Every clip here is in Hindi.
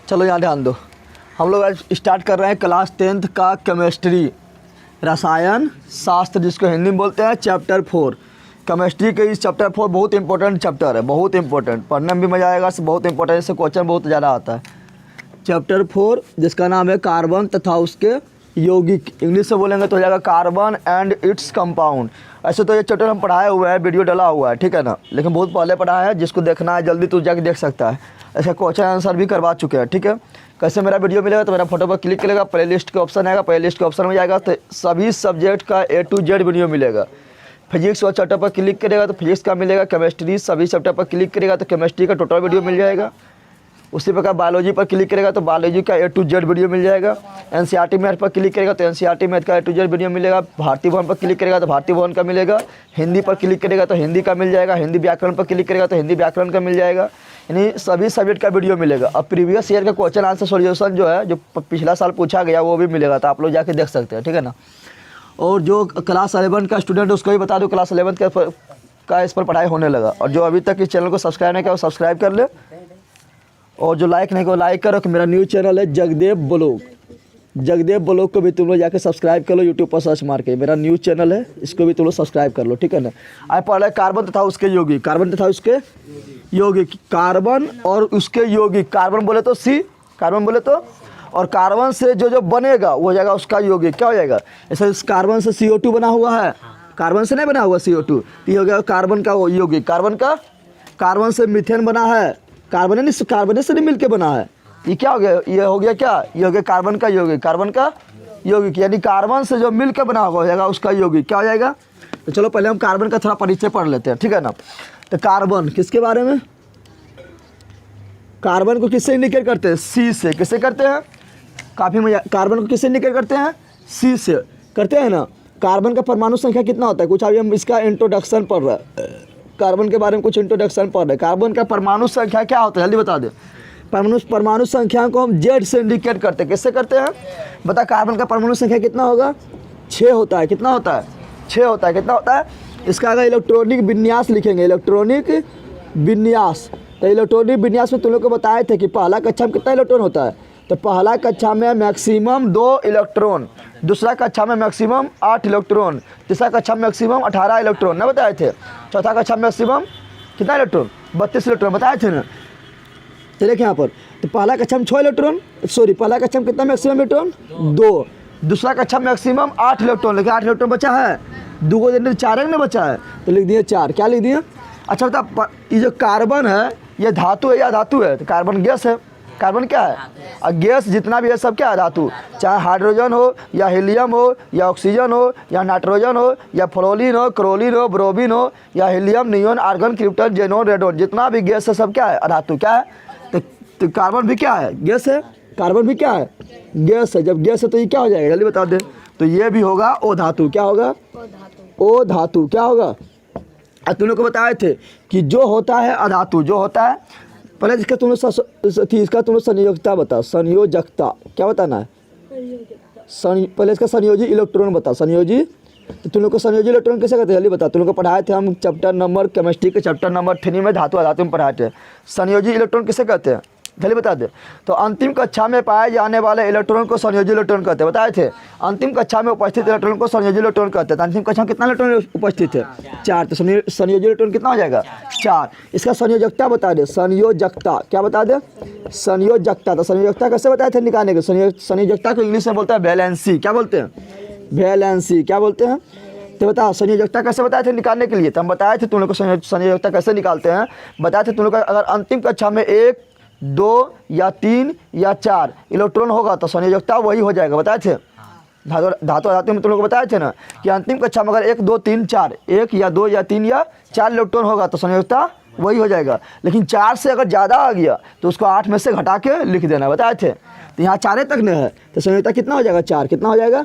चलो यहाँ ध्यान दो। हम लोग आज स्टार्ट कर रहे हैं क्लास 10th का केमिस्ट्री, रसायन शास्त्र जिसको हिंदी में बोलते हैं, चैप्टर 4। केमिस्ट्री के इस चैप्टर 4 बहुत इंपॉर्टेंट चैप्टर है, बहुत इंपॉर्टेंट, पढ़ने में भी मज़ा आएगा, बहुत इंपॉर्टेंट, इससे क्वेश्चन बहुत ज़्यादा आता है। चैप्टर 4 जिसका नाम है कार्बन तथा उसके यौगिक, इंग्लिश से बोलेंगे तो हो जाएगा कार्बन एंड इट्स कंपाउंड। ऐसे तो ये चैप्टर हम पढ़ाए हुआ है, वीडियो डाला हुआ है, ठीक है ना, लेकिन बहुत पहले पढ़ा है, जिसको देखना है जल्दी तो जाके देख सकता है। ऐसा क्वेश्चन आंसर भी करवा चुके हैं, ठीक है। कैसे मेरा वीडियो मिलेगा तो मेरा फोटो पर क्लिक करेगा, प्ले लिस्ट का ऑप्शन आएगा, प्ले लिस्ट के ऑप्शन में जाएगा तो सभी सब्जेक्ट का A to Z वीडियो मिलेगा। फिजिक्स और चैप्टर पर क्लिक करेगा तो फिजिक्स का मिलेगा, केमिस्ट्री सभी चैप्टर पर क्लिक करेगा तो केमिस्ट्री का टोटल वीडियो मिल जाएगा। उसी प्रकार बायोलॉजी पर क्लिक करेगा तो बायोलॉजी का A to Z वीडियो मिल जाएगा। NCERT मैथ पर क्लिक करेगा तो NCERT मैथ का A to Z वीडियो मिलेगा। भारतीय भवन पर क्लिक करेगा तो भारतीय भवन का मिलेगा। हिंदी पर क्लिक करेगा तो हिंदी का मिल जाएगा। हिंदी व्याकरण पर क्लिक करेगा तो हिंदी व्याकरण का मिल जाएगा। यानी सभी सब्जेक्ट का वीडियो मिलेगा। अब प्रीवियस ईयर का क्वेश्चन आंसर सॉल्यूशन जो है, जो पिछला साल पूछा गया वो भी मिलेगा, तो आप लोग जाके देख सकते हैं, ठीक है ना। और जो क्लास 11 का स्टूडेंट उसको भी बता दो, क्लास 11 का इस पर पढ़ाई होने लगा। और जो अभी तक इस चैनल को सब्सक्राइब नहीं किया वो सब्सक्राइब कर ले, और जो लाइक नहीं को लाइक करो। कि मेरा न्यू चैनल है जगदेव ब्लॉग, जगदेव ब्लॉग को भी तुम लोग जाके सब्सक्राइब कर लो, यूट्यूब पर सर्च मार के। मेरा न्यू चैनल है, इसको भी तुम लोग सब्सक्राइब कर लो, ठीक है ना। आज पढ़ा कार्बन तथा उसके यौगिक, कार्बन तथा उसके यौगिक, कार्बन और उसके यौगिक। कार्बन बोले तो C, कार्बन बोले तो, और कार्बन से जो बनेगा वो हो जाएगा उसका यौगिक। क्या हो जाएगा? ऐसे इस कार्बन से CO2 बना हुआ है, कार्बन से नहीं बना हुआ CO2, तो ये हो गया कार्बन का वो यौगिक। कार्बन से मीथेन बना है, कार्बन से नहीं मिलके बना है, ये क्या हो गया? ये हो गया क्या? ये हो गया कार्बन का यौगिक, कार्बन का यौगिक, यानी कार्बन से जो मिलकर बना हुआ हो जाएगा उसका यौगिक। क्या हो जाएगा? तो चलो पहले हम कार्बन का थोड़ा परिचय पढ़ लेते हैं, ठीक है ना। तो कार्बन किसके बारे में? कार्बन को किससे इंडिकेट करते हैं? C से। किससे करते हैं? काफ़ी मजा। कार्बन को किससे इंडिकेट करते हैं? C से करते हैं ना। कार्बन का परमाणु संख्या कितना होता है? कुछ अभी हम इसका इंट्रोडक्शन पढ़ रहे हैं, कार्बन के बारे में कुछ इंट्रोडक्शन पढ़ रहे हैं। कार्बन का परमाणु संख्या क्या होता है जल्दी बता दे। परमाणु संख्या को हम Z से इंडिकेट करते हैं। किससे करते हैं? बता, कार्बन का परमाणु संख्या कितना होगा? 6 होता है। कितना होता है? 6 होता है। कितना होता है? इसका अगर इलेक्ट्रॉनिक विन्यास लिखेंगे, इलेक्ट्रॉनिक विन्यास, तो इलेक्ट्रॉनिक विन्यास में तुम लोग को बताए थे कि पहला कक्षा में कितना इलेक्ट्रॉन होता है। तो पहला कक्षा में मैक्सिमम 2 इलेक्ट्रॉन, दूसरा कक्षा में मैक्सिमम 8 इलेक्ट्रॉन, तीसरा कक्षा में मैक्सिमम 18 इलेक्ट्रॉन, ना बताए थे। चौथा कक्षा में मैक्सिमम कितना इलेक्ट्रॉन? 32 इलेक्ट्रॉन बताए थे ना। चलिए यहाँ पर, तो पहला कक्षा में 6 इलेक्ट्रॉन, पहला कक्षा में कितना मैक्सिमम इलेक्ट्रॉन? 2। दूसरा कक्षा में मैक्सिमम 8 इलेक्ट्रॉन, लेकिन 8 इलेक्ट्रॉन बचा है, 2 को देने 4 में बचा है, तो लिख दिए 4। क्या लिख दिए? अच्छा बता, ये जो कार्बन है ये धातु है या धातु है? तो कार्बन गैस है। कार्बन क्या है? और गैस जितना भी है सब क्या है? धातु। चाहे हाइड्रोजन हो या हीलियम हो या ऑक्सीजन हो या नाइट्रोजन हो या फ्लोरीन हो, क्लोरीन हो, ब्रोमीन हो या helium, neon, argon, krypton, xenon, radon, जितना भी गैस है सब क्या है? अधातु। क्या है? तो कार्बन भी क्या है? गैस है। कार्बन भी क्या है? गैस है। जब गैस है तो ये क्या हो जाएगा जल्दी बता दे। तो ये भी होगा O धातु। क्या होगा? O धातु। क्या होगा? तुम लोग को बताए थे कि जो होता है अधातु, जो होता है, पहले इसका तुम लोग संयोजकता बताओ। संयोजकता क्या बताना है? पहले इसका संयोजी इलेक्ट्रॉन बताओ। संयोजी, तो तुम लोग को संयोजी इलेक्ट्रॉन कैसे कहते हैं जल्दी बता। तुम लोग को पढ़ाए थे हम चैप्टर नंबर केमिस्ट्री के चैप्टर नंबर 3 में धातु अधातु में पढ़ाए थे। संयोजी इलेक्ट्रॉन किसे कहते हैं जल्दी बता दे। तो अंतिम कक्षा में पाए जाने वाले इलेक्ट्रॉन को संयोजी इलेक्ट्रॉन कहते हैं, बताए थे। अंतिम कक्षा में उपस्थित इलेक्ट्रॉन को संयोजी इलेक्ट्रॉन कहते हैं। तो अंतिम कक्षा में कितना इलेक्ट्रॉन उपस्थित है? 4। तो संयोजी इलेक्ट्रॉन कितना हो जाएगा? 4। इसका संयोजकता बता दे। संयोजकता क्या बता दे? संयोजकता। तो संयोजकता कैसे बताए थे निकालने के? संयोजकता को इंग्लिश में बोलते हैं वैलेंसी। क्या बोलते हैं? वैलेंसी। क्या बोलते हैं? तो बता, संयोजकता कैसे बताए थे निकालने के लिए? तो हम बताए थे तुम लोग को संयोजकता कैसे निकालते हैं, बताए थे तुम लोग को। अगर अंतिम कक्षा में 1, 2 या 3 या 4 इलेक्ट्रॉन होगा तो संयोजकता वही हो जाएगा, बताए थे। धातु में तुम लोग को बताए थे ना कि अंतिम कक्षा में अगर 1, 2, 3, 4, 1 या 2 या 3 या 4 इलेक्ट्रॉन होगा तो संयोजकता वही हो जाएगा। लेकिन 4 से अगर ज़्यादा आ गया तो उसको 8 में से घटा के लिख देना, बताए थे। तो यहाँ 4 तक नहीं है तो संयोजकता कितना हो जाएगा? 4। कितना हो जाएगा?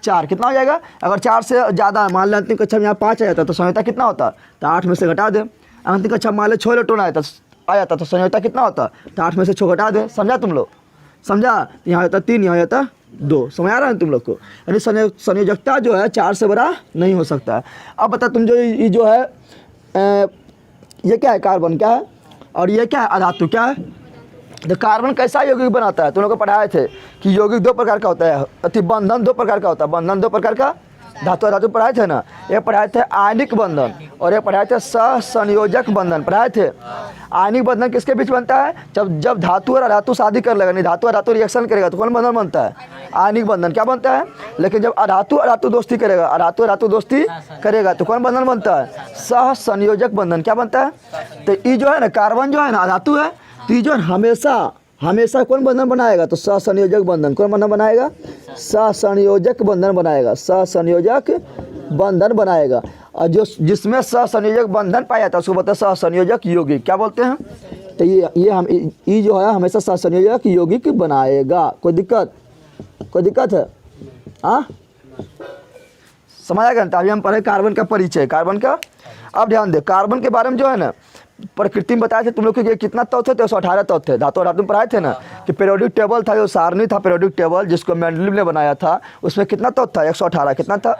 4। कितना हो जाएगा? अगर 4 से ज़्यादा है, मान लें अंतिम कक्षा में यहाँ 5 आ जाता तो संयोजकता कितना होता? तो 8 में से घटा दे। अंतिम कक्षा में मान लें 6 इलेक्ट्रॉन आ जाता तो संयोजकता कितना होता? तो 8 में से 6 घटा दे। समझा तुम लोग? समझा? यहाँ आता 3, यहाँ आता 2। समझ आ रहा है तुम लोग को? यानी संयोजकता जो है 4 से बड़ा नहीं हो सकता है। अब बता, तुम जो है ये क्या है? कार्बन क्या है? और ये क्या है? अधातु। क्या है? तो कार्बन कैसा यौगिक बनाता है? तुम लोग को पढ़ाए थे कि यौगिक दो प्रकार का होता है, अति बंधन दो प्रकार का होता है। बंधन दो प्रकार का धातु धातु पढ़ाए थे ना। ये पढ़ाए थे आयनिक बंधन और ये पढ़ाए थे सहसंयोजक बंधन पढ़ाए थे। आयनिक बंधन किसके बीच बनता है? जब धातु और धातु शादी कर लेगा, नहीं धातु और धातु रिएक्शन करेगा तो कौन बंधन बनता है? आयनिक बंधन। क्या बनता है? लेकिन जब अधातु और धातु दोस्ती करेगा, अधातु और धातु दोस्ती करेगा तो कौन बंधन बनता है? सहसंयोजक बंधन। क्या बनता है? तो ये जो है ना कार्बन जो है ना धातु है, तो ये जो है हमेशा कौन बंधन बनाएगा? तो सहसंयोजक बंधन। कौन बंधन बनाएगा? सहसंयोजक बंधन बनाएगा। सहसंयोजक बंधन बनाएगा। और जो जिसमें सहसंयोजक बंधन पाया जाता है उसको बोलते हैं सहसंयोजक यौगिक। क्या बोलते हैं? तो ये जो है हमेशा सहसंयोजक यौगिक बनाएगा। कोई दिक्कत है? हाँ, समझ आ गया? अभी हम पढ़े कार्बन का परिचय, कार्बन का। अब ध्यान दे, कार्बन के बारे में जो है ना प्रकृति में बताए थे तुम लोग के कितना तत्व थे? 118 तत्व थे। धातु में पढ़ाए थे ना कि पीरियोडिक टेबल था, जो सारणी था पीरियोडिक टेबल जिसको मेंडलीव ने बनाया था, उसमें कितना तत्व था? 118। कितना था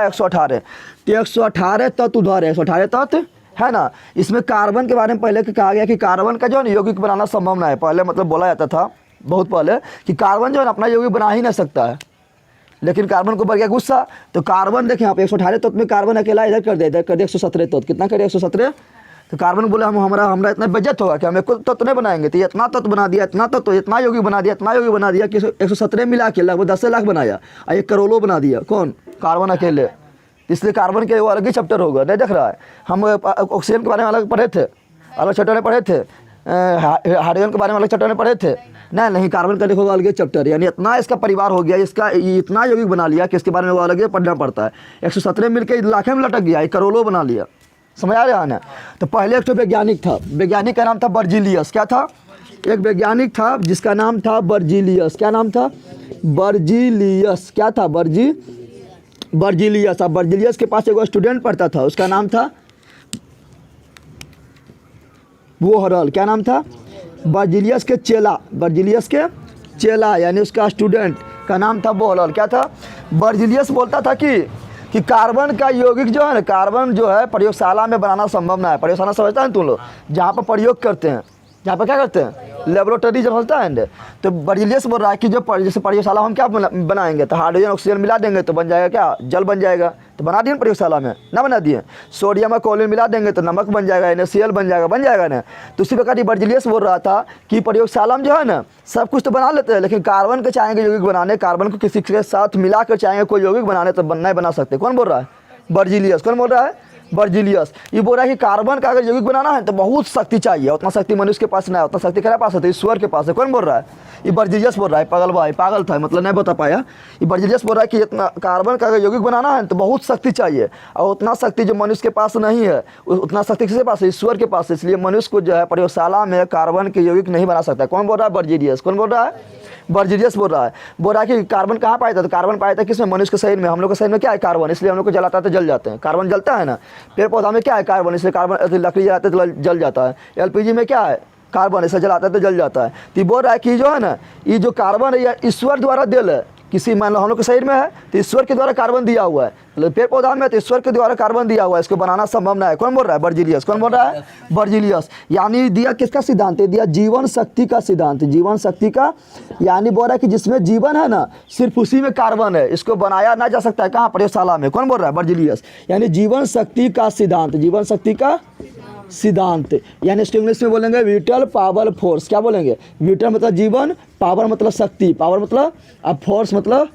118। तो 118 तत्व उधर है, 118 तत्व है ना। इसमें कार्बन के बारे में पहले कहा गया कि कार्बन का जो है यौगिक बनाना संभव ना है। पहले मतलब बोला जाता था बहुत पहले कि कार्बन जो है अपना यौगिक बना ही नहीं सकता है, लेकिन कार्बन को बढ़ गया गुस्सा। तो कार्बन देखें यहाँ पे 118 तत्व में कार्बन अकेला इधर कर दे 117 तत्व। कितना करे? 117। तो कार्बन बोले हमारा इतना बजट होगा कि हम एक तत्व नहीं बनाएंगे, तो ये इतना तत्व बना दिया, इतना तत्व, इतना यौगिक बना दिया, इतना यौगिक बना दिया कि 117 मिला के लगभग 10 लाख बनाया और 1 करोड़ों बना दिया। कौन? कार्बन अकेले। इसलिए कार्बन के वो अलग ही चैप्टर होगा, नहीं देख रहा है। हम ऑक्सीजन के बारे में अलग पढ़े थे, अलग चैप्टर में पढ़े थे। हाइड्रोजन के बारे में अलग चैप्टर में पढ़े थे। नहीं, कार्बन का देखो अलग चैप्टर, यानी इतना इसका परिवार हो गया, इसका इतना यौगिक बना लिया कि इसके बारे में वो अलग पढ़ना पड़ता है। 117 मिलकर लाखें में लटक गया, 1 करोड़ों बना लिया। समझ आ रहा है ना? तो पहले एक तो वैज्ञानिक था, वैज्ञानिक का नाम था बर्जीलियस। क्या था? एक वैज्ञानिक था जिसका नाम था बर्जीलियस। क्या नाम था? बर्जीलियस। क्या था? बर्जीलियस। अब बर्जीलियस के पास एक स्टूडेंट पढ़ता था, उसका नाम था बोहरल। क्या नाम था? बर्जीलियस के चेला यानी उसका स्टूडेंट का नाम था बोहरल। क्या था? बर्जीलियस बोलता था कि कार्बन का यौगिक जो है ना, कार्बन जो है प्रयोगशाला में बनाना संभव ना है। प्रयोगशाला समझता है तुम लोग? जहाँ पर प्रयोग करते हैं, जहाँ पर क्या करते हैं? लेबोरेटरी जब होता है। तो बर्जीलियस बोल रहा है कि जो जैसे प्रयोगशाला हम क्या बनाएंगे? तो हाइड्रोजन ऑक्सीजन मिला देंगे तो बन जाएगा क्या? जल बन जाएगा। तो बना दिए प्रयोगशाला में? ना बना दिए। सोडियम और क्लोरीन मिला देंगे तो नमक बन जाएगा, NaCl बन जाएगा ना। तो उसी प्रकार बर्जीलियस बोल रहा था कि प्रयोगशाला में जो है ना सब कुछ तो बना लेते हैं, लेकिन कार्बन के चाहेंगे यौगिक बनाने, कार्बन को किसी के साथ मिला कर चाहेंगे कोई यौगिक बनाने तो नहीं बना सकते। कौन बोल रहा है? बर्जीलियस। कौन बोल रहा है? बर्जीलियस। ये बोल रहा है कि कार्बन का अगर यौगिक बनाना है तो बहुत शक्ति चाहिए, उतना शक्ति मनुष्य के पास नहीं है, उतना शक्ति किसके पास है? ईश्वर के पास है। कौन बोल रहा है? ये बर्जीलियस बोल रहा है। पागल था, मतलब नहीं बता पाया। ये बर्जीलियस बोल रहा है कि इतना कार्बन का अगर यौगिक बनाना है तो बहुत शक्ति चाहिए, और उतना शक्ति जो मनुष्य के पास नहीं है, उतना शक्ति किसके पास है? ईश्वर के पास है। इसलिए मनुष्य को जो है प्रयोगशाला में कार्बन के यौगिक नहीं बना सकता। कौन बोल रहा है? बर्जीलियस। कौन बोल रहा है? बर्जीलियस बोल रहा है कि कार्बन कहाँ पाया था? तो कार्बन पाया था किसमें? मनुष्य के शरीर में। हम लोग के शरीर में क्या है? कार्बन। इसलिए हम लोग को जलाता है तो जल जाते हैं। कार्बन जलता है ना। पेड़ पौधा में क्या है? कार्बन। इसलिए कार्बन लकड़ी जलाते हैं तो जल जाता है। LPG में क्या है? कार्बन। इसे जलाता है तो जल जाता है। तो बोल रहा है कि जो है ना ये जो कार्बन है ईश्वर द्वारा दिल है। किसी मान लो हम लोग के शरीर में है तो ईश्वर के द्वारा कार्बन दिया हुआ है, मतलब पेड़ पौधा में तो ईश्वर के द्वारा कार्बन दिया हुआ है, इसको बनाना संभव ना है। कौन बोल रहा है? बर्जीलियस। कौन बोल रहा है? बर्जीलियस। यानी दिया किसका सिद्धांत है? दिया जीवन शक्ति का सिद्धांत। जीवन शक्ति का यानी बोल रहा है कि जिसमें जीवन है ना सिर्फ उसी में कार्बन है, इसको बनाया ना जा सकता है। कहाँ? प्रयोगशाला में। कौन बोल रहा है? बर्जीलियस। यानी जीवन शक्ति का सिद्धांत। जीवन शक्ति का सिद्धांत यानी इंग्लिश में बोलेंगे विटल पावर फोर्स। क्या बोलेंगे? विटल मतलब जीवन, पावर मतलब शक्ति, पावर मतलब अब फोर्स मतलब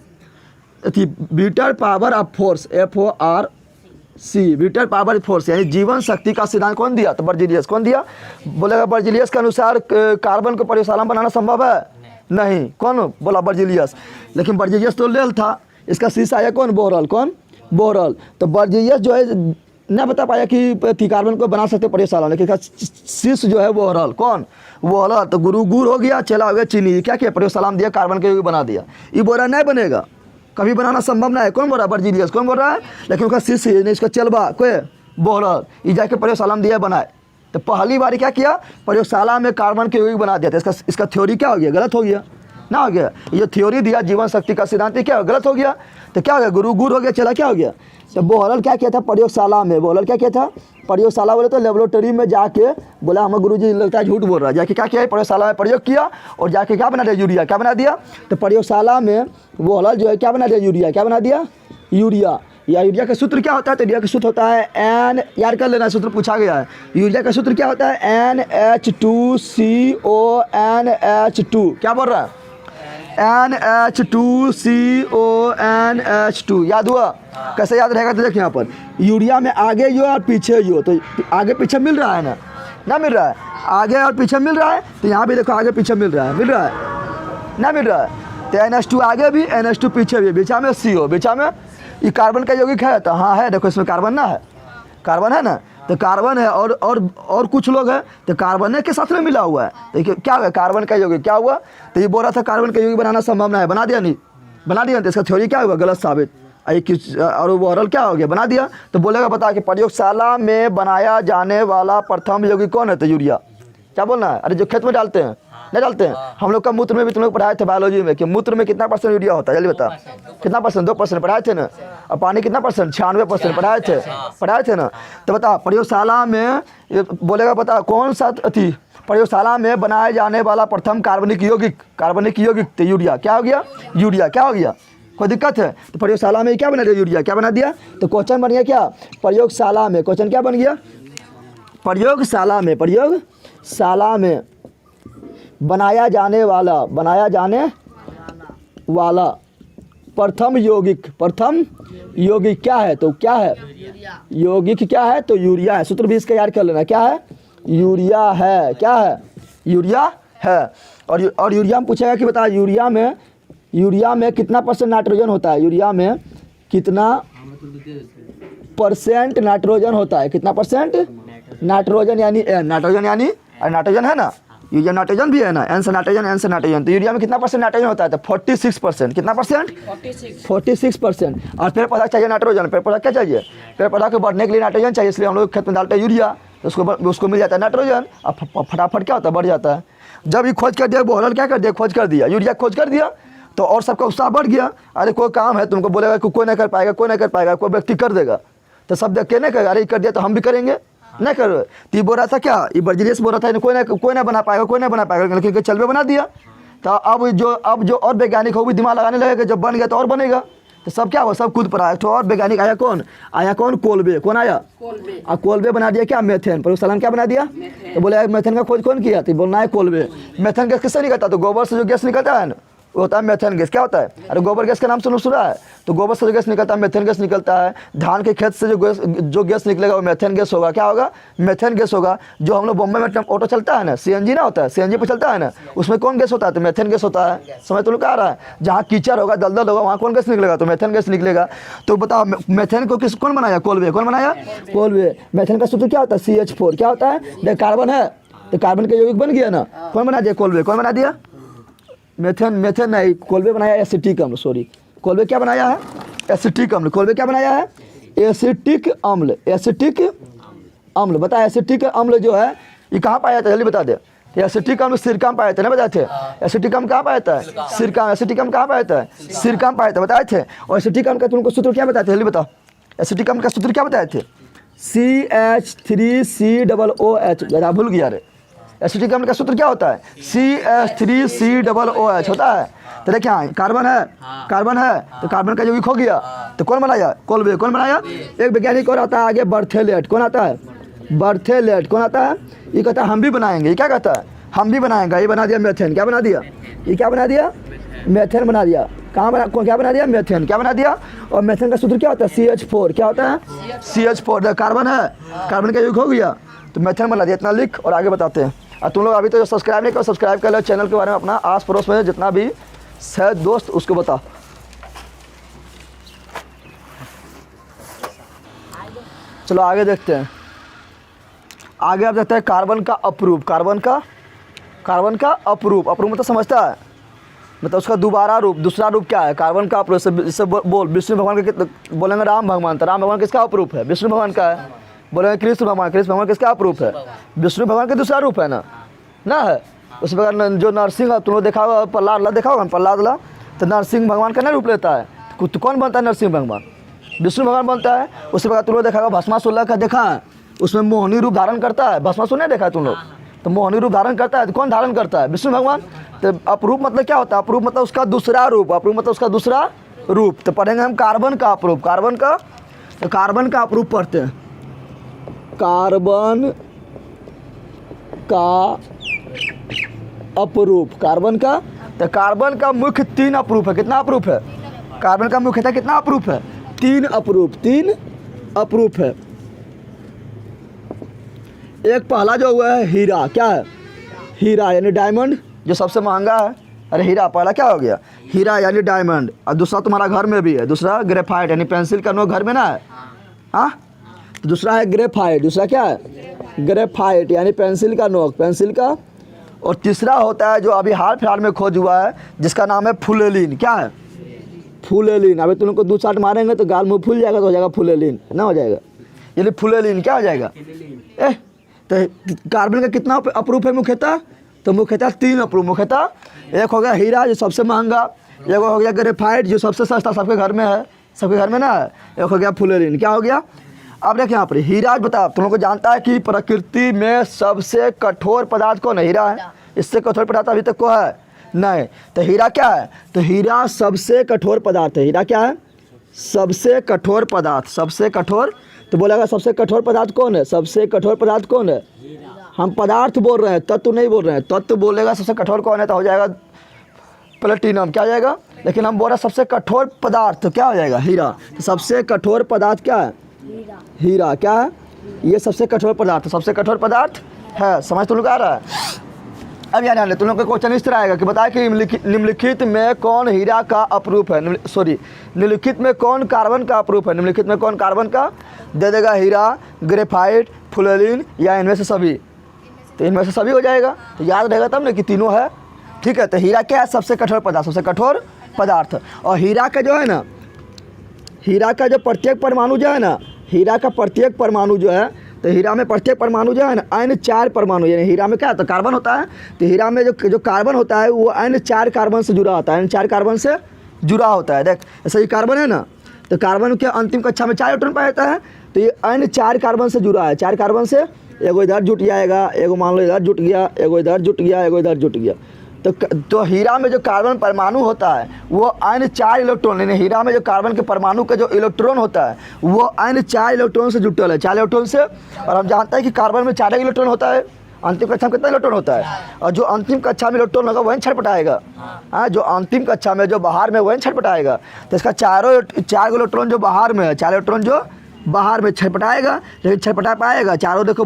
whittle power of force, FORC, whittle power force यानी जीवन शक्ति का सिद्धांत कौन दिया? तो बर्जीलियस। कौन दिया? बोलेगा बर्जीलियस के अनुसार कार्बन को प्रयोगशाला में बनाना संभव है नहीं। कौन बोला? बर्जीलियस। लेकिन बर्जीलियस तो लेल था, इसका शिष्य आया कौन? बोहरल। कौन? बोहरल। तो बर्जीलियस जो है नहीं बता पाया कि कार्बन को बना सकते प्रयोगशाला में, लेकिन शिष्य जो है बोहरल। कौन? बोहरल। तो गुरु हो गया, चला हो गया चीनी। क्या किया? प्रयोगशाला में दिया, कार्बन के बना दिया। ये बोरा नहीं बनेगा, कभी बनाना संभव ना है। कौन बोल रहा है? बर्जीलियस। कौन बोल रहा है? लेकिन उसका शिष्य नहीं, इसका चलबा कोई बोहरल, ये जाके प्रयोगशाला में दिया बनाए। तो पहली बार क्या किया? प्रयोगशाला में कार्बन के यौगिक बना दिया था। इसका थ्योरी क्या हो गया? गलत हो गया। ना हो गया। ये थ्योरी दिया जीवन शक्ति का सिद्धांत, क्या गलत हो गया? तो क्या हो गया? गुरु गुर हो गया, चला क्या हो गया? तो बोहरल क्या किया था प्रयोगशाला में? बोहरल क्या किया था प्रयोगशाला? बोले तो लेबोरेटरी में जाके बोला हमें गुरुजी लगता है झूठ बोल रहा है। जाके क्या किया? प्रयोगशाला में प्रयोग किया और जाके क्या बना दिया? यूरिया। क्या बना दिया? तो प्रयोगशाला में बोहरल जो है क्या बना दिया? यूरिया। क्या बना दिया? यूरिया। या यूरिया का सूत्र क्या होता है? तो यूरिया का सूत्र होता है एन, यार कर लेना, सूत्र पूछा गया है। यूरिया का सूत्र क्या होता है? NH2CONH2। क्या बोल रहा है? NH2CONH2। याद हुआ? कैसे याद रहेगा? तो देखिए यहाँ पर यूरिया में आगे यो और पीछे यो, तो आगे पीछे मिल रहा है ना? ना मिल रहा है? आगे और पीछे मिल रहा है, तो यहाँ भी देखो आगे पीछे मिल रहा है। मिल रहा है? ना मिल रहा है? तो NH2 आगे भी, NH2 पीछे भी, बीचा में CO, बीचा में ये कार्बन का यौगिक है। तो हाँ है, देखो इसमें कार्बन ना है, कार्बन है ना? तो कार्बन है और कुछ लोग हैं तो कार्बन के साथ में मिला हुआ है। देखिए क्या हुआ? कार्बन का यौगिक क्या हुआ? तो ये बोल रहा था कार्बन का यौगिक बनाना संभव ना है, बना दिया नहीं? बना दिया। तो इसका थ्योरी क्या हुआ? गलत साबित। और वो बोहरल क्या हो गया? बना दिया। तो बोलेगा बता कि प्रयोगशाला में बनाया जाने वाला प्रथम यौगिक कौन है? तो यूरिया। क्या बोलना है? अरे जो खेत में डालते हैं, नहीं डालते हैं हम लोग का मूत्र में भी तुम लोग पढ़ाए थे बायोलॉजी में कि मूत्र में कितना % यूरिया होता है? जल्दी बता। कितना %? 2% पढ़ाए थे ना। और पानी कितना %? 96% पढ़ाए थे ना। तो बता प्रयोगशाला में बोलेगा बता कौन सा थी? प्रयोगशाला में बनाए जाने वाला प्रथम कार्बनिक यौगिक तो यूरिया। क्या हो गया? यूरिया। क्या हो गया? कोई दिक्कत है? तो प्रयोगशाला में क्या बना दिया? यूरिया। क्या बना दिया? तो क्वेश्चन बन गया क्या? प्रयोगशाला में। क्वेश्चन क्या बन गया? प्रयोगशाला में बनाया जाने वाला प्रथम यौगिक क्या है? तो क्या है? यौगिक क्या है? तो यूरिया है। सूत्र भी इसका याद कर लेना। क्या है? यूरिया है। क्या है? यूरिया है। और यूरिया में पूछेगा कि बता यूरिया में कितना % नाइट्रोजन होता है? यूरिया में कितना % नाइट्रोजन होता है? कितना %? नाइट्रोजन यानी N, नाइट्रोजन यानी नाइट्रोजन है ना, यूरिया नाइट्रोजन भी है ना, N से नाइट्रोजन। तो यूरिया में कितना % नाइट्रोजन होता है? तो 46%। कितना %? 46%। और पेड़ पौधा चाहिए नाइट्रोजन। पेड़ पौधा क्या चाहिए? पेड़ पौधा को बढ़ने के लिए नाइट्रोजन चाहिए, इसलिए हम लोग खेत में डालते हैं यूरिया, तो उसको मिल जाता है नाइट्रोजन और फटाफट क्या होता है? बढ़ जाता है। जब ये खोज कर दिया बोहरल, क्या कर दिया? खोज कर दिया, यूरिया खोज कर दिया, तो और सबका उत्साह बढ़ गया। अरे कोई काम है, तुमको बोलेगा कि कोई नहीं कर पाएगा, कोई व्यक्ति कर देगा, तो सब देख के नहीं करेगा, अरे कर दिया तो हम भी करेंगे, नहीं करो। तो ये बोल रहा था क्या? ये बर्जिलियस बोल रहा था कोई ना बना पाएगा, लेकिन चलवे बना दिया। तो अब जो और वैज्ञानिक हो भी दिमाग लगाने लगेगा, जब बन गया तो और बनेगा। तो सब क्या हो? सब खुद पर आया। तो और वैज्ञानिक आया कौन? कोलबे। कौन आया? और कोलबे बना दिया क्या? मेथेन। प्रयोगशाला में क्या बना दिया? तो बोले मेथेन का खोज कौन किया? तो बोलना है कोलबे। मेथेन गैस किससे निकलता है? तो गोबर से जो गैस निकलता है ना, वो होता है मेथेन गैस। क्या होता है? अरे गोबर गैस का नाम सुना है? तो गोबर से जो गैस निकलता है मेथेन गैस निकलता है। धान के खेत से जो गैस निकलेगा वो मेथेन गैस होगा। क्या होगा? मेथेन गैस होगा। जो हम लोग बॉम्बे में ऑटो चलता है ना, CNG ना होता है, CNG पे चलता है ना, उसमें कौन गैस होता है? तो मेथेन गैस होता है। समझ तो लोग आ रहा है? जहाँ कीचड़ होगा, दलदल होगा, वहाँ कौन गैस निकलेगा? तो मेथेन गैस निकलेगा। तो बताओ मेथेन को कौन बनाया? कोलबे। कौन बनाया? कोलबे। मेथेन का सूत्र क्या होता है? CH4। क्या होता है? देख कार्बन है, तो कार्बन का यौगिक बन गया ना। कौन बना दिया? कोलबे। कौन बना दिया? मेथेन नहीं, कोलबे बनाया एसिटिक अम्ल। सॉरी, कोलबे क्या बनाया है? एसिटिक अम्ल। कोलबे क्या बनाया है? एसिटिक अम्ल। बता एसिटिक अम्ल जो है ये कहाँ पाया जाता है? जल्दी बता दे। एसिटिक अम्ल सिरका में पाया जाता है, नहीं बताए थे? एसिटिक अम्ल कहाँ पाया जाता है? सिरका। एसिटिक अम्ल कहाँ पाया जाता है? सिरका में पाया जाता है, बताए थे। और एसिटिक अम्ल का तुमको सूत्र क्या बताए थे? जल्दी बताओ। एसिटिक अम्ल का सूत्र क्या बताए थे? CH3COOH। जरा भूल गया रे। एसिटिक अम्ल का सूत्र क्या होता है? CH3COOH होता है। तो देखिए यहाँ कार्बन है, तो कार्बन का यौगिक हो गया। तो कौन बनाया? कोलबे। कौन बनाया? एक वैज्ञानिक और आता है आगे, बर्थेलेट। कौन आता है? बर्थेलेट। कौन आता है? ये कहता है हम भी बनाएंगे। ये क्या कहता है? हम भी बनाएंगे। ये बना दिया मेथेन। क्या बना दिया? ये क्या बना दिया? मेथेन बना दिया। क्या बना दिया? मेथेन। क्या बना दिया? और मेथेन का सूत्र क्या होता है? CH4। क्या होता है? CH4। कार्बन है, कार्बन का यौगिक हो गया, तो मेथेन बना दिया। इतना लिख और आगे बताते हैं। और तुम लोग अभी तो सब्सक्राइब नहीं करो, सब्सक्राइब कर लो चैनल के बारे में। अपना आस पड़ोस में जितना भी शायद दोस्त उसको बता। चलो आगे देखते हैं। आगे आप देखते हैं कार्बन का अपरूप। कार्बन का अपरूप मतलब समझता है? मतलब उसका दूसरा रूप क्या है? कार्बन का अपरूप। जैसे बोल विष्णु भगवान के बोलेंगे राम भगवान, तो राम भगवान किसका अपरूप है? विष्णु भगवान का है। बोलेंगे कृष्ण भगवान किसका अपरूप है? विष्णु भगवान का दूसरा रूप है ना है। उसी प्रकार जो नरसिंह है, तुम लोग देखा होगा प्रहलाद देखा होगा प्रहलाद, तो नरसिंह भगवान का नहीं रूप लेता है, तो कौन बनता है नरसिंह भगवान? विष्णु भगवान बनता है। उसी प्रकार तुम लोग देखा होगा भस्मासुर का देखा है, उसमें मोहिनी रूप धारण करता है। भस्मासुर नहीं देखा है तुम लोग? तो मोहिनी रूप धारण करता है, तो कौन धारण करता है? विष्णु भगवान। तो अपरूप मतलब क्या होता है? अपरूप मतलब उसका दूसरा रूप, अपरूप मतलब उसका दूसरा रूप। तो पढ़ेंगे हम कार्बन का अपरूप, कार्बन का, तो कार्बन का अपरूप पढ़ते हैं। कार्बन का अपरूप, कार्बन का, तो कार्बन का मुख्य 3 अपरूप है। कितना अपरूप है? कार्बन का मुख्यतः कितना अपरूप है? 3 अपरूप, 3 अपरूप है। एक पहला जो हुआ है हीरा, क्या है? हीरा यानी डायमंड, जो सबसे महंगा है। अरे हीरा पहला क्या हो गया? हीरा यानी डायमंड। और दूसरा तुम्हारा घर में भी है, दूसरा ग्रेफाइट यानी पेंसिल का नोक घर में ना है, हाँ, तो दूसरा है ग्रेफाइट। दूसरा क्या है? ग्रेफाइट यानी पेंसिल का नोक, पेंसिल का। और तीसरा होता है जो अभी हाल फिलहाल में खोज हुआ है, जिसका नाम है फुलेलिन। क्या है? फुलेलिन। अभी तुम लोग को 2 चाट मारेंगे तो गाल मुँह फूल जाएगा, तो हो जाएगा फुलेलिन, ना हो जाएगा, यानी फुलेलिन क्या हो जाएगा? तो कार्बन का कितना अपरूप है मुख्यतः? तो मुख्यतः 3 अपरूप। मुख्यतः एक हो गया हीरा जो सबसे महंगा, एक हो गया ग्रेफाइट जो सबसे सस्ता, सबके घर में है, सबके घर में ना है, एक हो गया फुलेरिन। क्या हो गया? अब देखिए यहाँ पर हीरा बता, तुम लोग को जानता है कि प्रकृति में सबसे कठोर पदार्थ कौन है? हीरा है। इससे कठोर पदार्थ अभी तक को है नहीं। तो हीरा क्या है? तो हीरा सबसे कठोर पदार्थ है। हीरा क्या है? सबसे कठोर पदार्थ, सबसे कठोर। तो बोलेगा सबसे कठोर पदार्थ कौन है? सबसे कठोर पदार्थ कौन है? हम पदार्थ बोल रहे हैं, तत्व नहीं बोल रहे हैं। तत्व बोलेगा सबसे कठोर कौन है, तो हो जाएगा प्लेटिनम। क्या हो जाएगा? लेकिन हम बोल रहे हैं सबसे कठोर पदार्थ, तो क्या हो जाएगा? हीरा। तो सबसे कठोर पदार्थ क्या है? हीरा। क्या है? ये सबसे कठोर पदार्थ, सबसे कठोर पदार्थ है। समझ तुम लोग आ रहा है? अब यार तुम लोग का क्वेश्चन इस तरह आएगा कि बताए कि निम्नलिखित में कौन हीरा का अपरूप है? निम्नलिखित में कौन कार्बन का अपरूप है? निम्नलिखित में कौन कार्बन का? दे देगा हीरा, ग्रेफाइट, फुलेलिन, या इनमें से सभी। तो इनमें से सभी हो जाएगा, तो याद रहेगा तब ना कि तीनों है। ठीक है, तो हीरा क्या है? सबसे कठोर पदार्थ, सबसे कठोर पदार्थ। और हीरा का जो है ना, हीरा का जो प्रत्येक परमाणु जो है ना, हीरा का प्रत्येक परमाणु जो है, तो हीरा में प्रत्येक परमाणु जो है ना N4 परमाणु, यानी हीरा में क्या होता है? कार्बन होता है। तो हीरा में जो कार्बन होता है वो N4 कार्बन से जुड़ा होता है, N4 कार्बन से जुड़ा होता है। देख ऐसा ये कार्बन है ना, तो कार्बन के अंतिम कक्षा में 4 इलेक्ट्रॉन पाया जाता है, तो ये N4 कार्बन से जुड़ा है। 4 कार्बन से एगो इधर जुट जाएगा, एगो मान लो इधर जुट गया, एगो इधर जुट गया, एगो इधर जुट गया। तो हीरा में जो कार्बन परमाणु होता है वो N4 इलेक्ट्रॉन, यानी हीरा में जो कार्बन के परमाणु का जो इलेक्ट्रॉन होता है वो N4 इलेक्ट्रॉन से जुटल है, 4 इलेक्ट्रॉन से। और हम जानते हैं कि कार्बन में 4 इलेक्ट्रॉन होता है। अंतिम कक्षा में कितना इलेक्ट्रॉन होता है? और जो अंतिम कक्षा में इलेक्ट्रॉन होगा वही छटपटाएगा। हाँ, जो अंतिम कक्षा में जो बाहर में वही छटपटाएगा। तो इसका 4 इलेक्ट्रॉन जो बाहर में है, 4 इलेक्ट्रॉन जो बाहर में छटपटाएगा, लेकिन छटपटा पाएगा। चारों देखो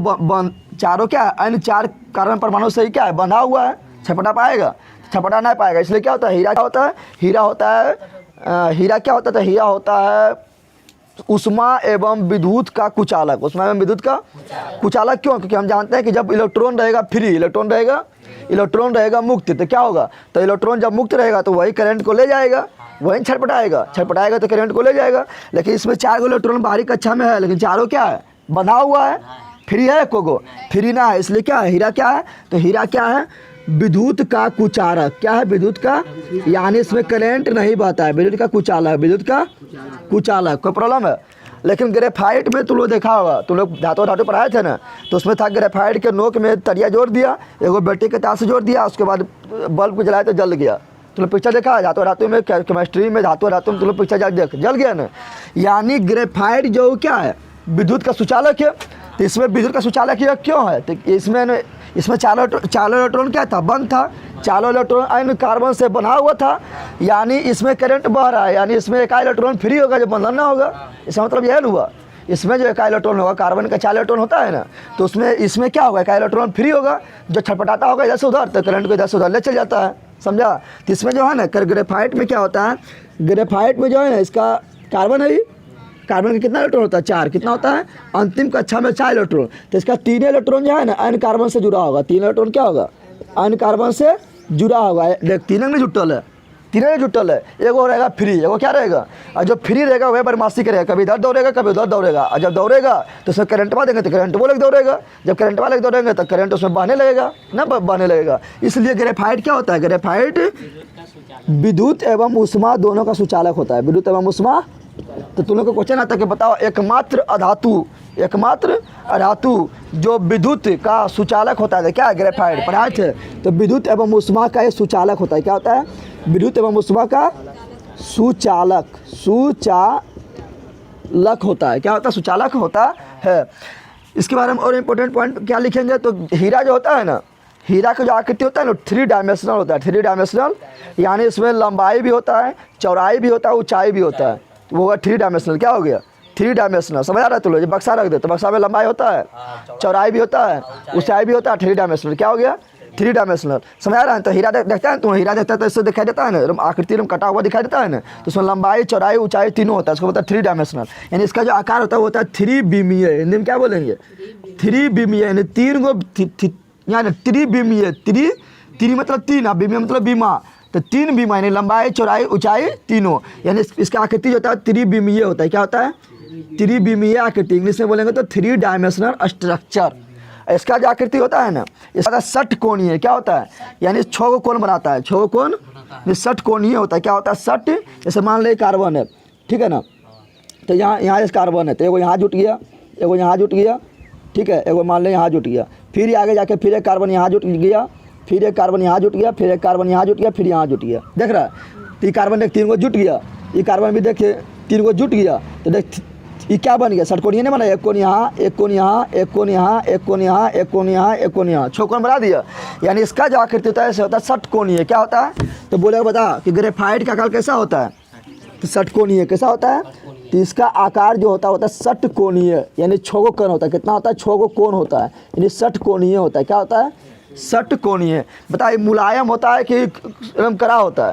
चारों क्या है? N4 कार्बन परमाणु से ही क्या है? बंधा हुआ है। छटपटा पाएगा? छटपटा नहीं पाएगा। इसलिए क्या होता है? हीरा क्या होता है? हीरा होता है हीरा क्या होता है? तो हीरा होता है उष्मा एवं विद्युत का कुचालक। उष्मा एवं विद्युत का कुचालक क्यों? क्योंकि हम जानते हैं कि जब इलेक्ट्रॉन रहेगा फ्री, इलेक्ट्रॉन रहेगा मुक्त, तो क्या होगा? तो इलेक्ट्रॉन जब मुक्त रहेगा तो वही करंट को ले जाएगा, वही छटपटाएगा तो करंट को ले जाएगा। लेकिन इसमें 4 इलेक्ट्रॉन बाहरी कक्षा में है, लेकिन चारों क्या है? बंधा हुआ है। फ्री है? कोगो फ्री ना है। इसलिए क्या है? हीरा क्या है? तो हीरा क्या है? विद्युत का कुचालक। क्या है? विद्युत का, यानी इसमें करंट नहीं बहता है। विद्युत का कुचालक, विद्युत का कुचालक। कोई प्रॉब्लम है? लेकिन ग्रेफाइट में तुम लोग देखा होगा, तुम लोग धातु पढ़ाए थे ना, तो उसमें था ग्रेफाइट के नोक में तरिया जोड़ दिया, एगो बैटरी के तार से जोड़ दिया, उसके बाद बल्ब को जलाया तो जल गया। तुम लोग पिक्चर देखा है धातु में, केमिस्ट्री में धातु में तुम लोग पिक्चर जल गया ना। यानी ग्रेफाइट जो क्या है? विद्युत का सुचालक है। तो इसमें विद्युत का सुचालक यह क्यों है? तो इसमें 4 इलेक्ट्रॉन क्या था? बंद था। 4 इलेक्ट्रॉन N कार्बन से बना हुआ था, यानी इसमें करंट बह रहा है, यानी इसमें 1 इलेक्ट्रॉन फ्री होगा, जो बंधन ना होगा। इसका मतलब यह हुआ, इसमें जो 1 इलेक्ट्रॉन होगा, कार्बन का 4 इलेक्ट्रॉन होता है ना, तो इसमें क्या होगा? 1 इलेक्ट्रॉन फ्री होगा, जो छटपटाता होगा इधर से उधर, तो करंट को इधर से उधर ले चल जाता है। समझा? तो इसमें जो है ना ग्रेफाइट में क्या होता है? ग्रेफाइट में जो है ना इसका कार्बन है, कार्बन का कितना इलेक्ट्रॉन होता है? 4। कितना होता है? अंतिम कक्षा में 4 इलेक्ट्रॉन। तो इसका 3 इलेक्ट्रॉन जो है ना N कार्बन से जुड़ा होगा। 3 इलेक्ट्रॉन क्या होगा? N कार्बन से जुड़ा होगा। देख 3 में जुटल है, तीनों जुटल है। एगो रहेगा फ्री, एगो क्या रहेगा, और जो फ्री रहेगा वह बदमाशी करेगा, कभी इधर दौड़ेगा कभी उधर दौड़ेगा, और जब दौड़ेगा तो उसमें करंट वाला देंगे तो करंट वो लेके दौड़ेगा, जब करंट वाले दौड़ेंगे तो करंट उसमें बहने लगेगा ना, बहने लगेगा। इसलिए ग्रेफाइट क्या होता है, ग्रेफाइट विद्युत एवं ऊष्मा दोनों का सुचालक होता है, विद्युत एवं ऊष्मा। तो तुम लोग को क्वेश्चन आता है कि बताओ एकमात्र अधातु जो विद्युत का सुचालक होता है क्या है, ग्रेफाइट पढ़ाए थे। तो विद्युत एवं ऊष्मा का ये सुचालक होता है, क्या होता है, विद्युत एवं ऊष्मा का सुचालक होता है, क्या होता है, सुचालक होता है। इसके बारे में और इम्पोर्टेंट पॉइंट क्या लिखेंगे, तो हीरा जो होता है ना, हीरा का जो आकृति होता है ना 3 डायमेंशनल होता है, 3 डायमेंशनल, यानी इसमें लंबाई भी होता है, चौड़ाई भी होता है, ऊंचाई भी होता है, तो वो होगा 3 डायमेंशनल। क्या हो गया, 3 डायमेंशनल। समझ आ रहा है, तो लो बक्सा रख दे, तो बक्सा में लंबाई होता है, चौड़ाई भी होता है, ऊंचाई भी होता है, 3 डायमेंशनल। क्या हो गया, 3 डायमेंशनल। समझ आ रहा है। तो हीरा देखता है, तो हीरा देखता है तो इससे दिखाई देता है ना, आकृति में कटा हुआ दिखाई देता है ना, तो उसमें लंबाई चौड़ाई ऊंचाई तीनों होता है, इसको बोलता है 3 डायमेंशनल। यानी इसका जो आकार होता है वो होता है 3 विमीय। हिंदी में क्या बोलेंगे, 3 विमीय, यानी 3 गो, यानी 3 विमीय, 3 मतलब 3, अब विमीय मतलब बीमा, तो 3 बीमा यानी लंबाई चौड़ाई ऊंचाई तीनों, यानी इसका आकृति जो होता है 3 विमीय होता है। क्या होता है, 3 विमीय आकृति, इंग्लिश में बोलेंगे तो 3 डायमेंशनल स्ट्रक्चर। इसका जो आकृति होता है ना, इसका षटकोणीय। क्या होता है, यानी 6 कोण बनाता है, 6 कोण, षटकोणीय होता है। क्या होता है, षट, जैसे मान लो कार्बन है, ठीक है ना, तो यहाँ इस कार्बन है, तो एगो यहाँ जुट गया, एगो यहाँ जुट गया, ठीक है, एगो मान लो यहाँ जुट गया, फिर आगे जाके फिर एक कार्बन यहाँ जुट गया, फिर एक कार्बन यहाँ जुट गया, फिर एक कार्बन यहाँ जुट गया, फिर यहाँ जुट गया। देख रहा है, तो ये कार्बन देख 3 गो जुट गया, ये कार्बन भी देखिए 3 गो जुट गया, तो देख ये क्या बन गया, षटकोणीय नहीं बना, एक कोण यहाँ, एक कोण यहाँ, एक कोण यहाँ, एक कोण यहाँ, एक कोण यहाँ, एक कोण यहाँ, 6 कोण बना दिया। यानी इसका जो आकृति होता है ऐसे होता है षटकोणीय। क्या होता है, तो बोलेगा बता कि ग्रेफाइट का आकार कैसा होता है, तो षटकोणीय। कैसा होता है, तो इसका आकार जो होता है षटकोणीय, यानी 6 कोण होता है। कितना होता है, 6 कोण होता है, यानी षटकोणीय होता है। क्या होता है, षटकोणीय। बताइए मुलायम होता है कि एकदम कड़ा होता है,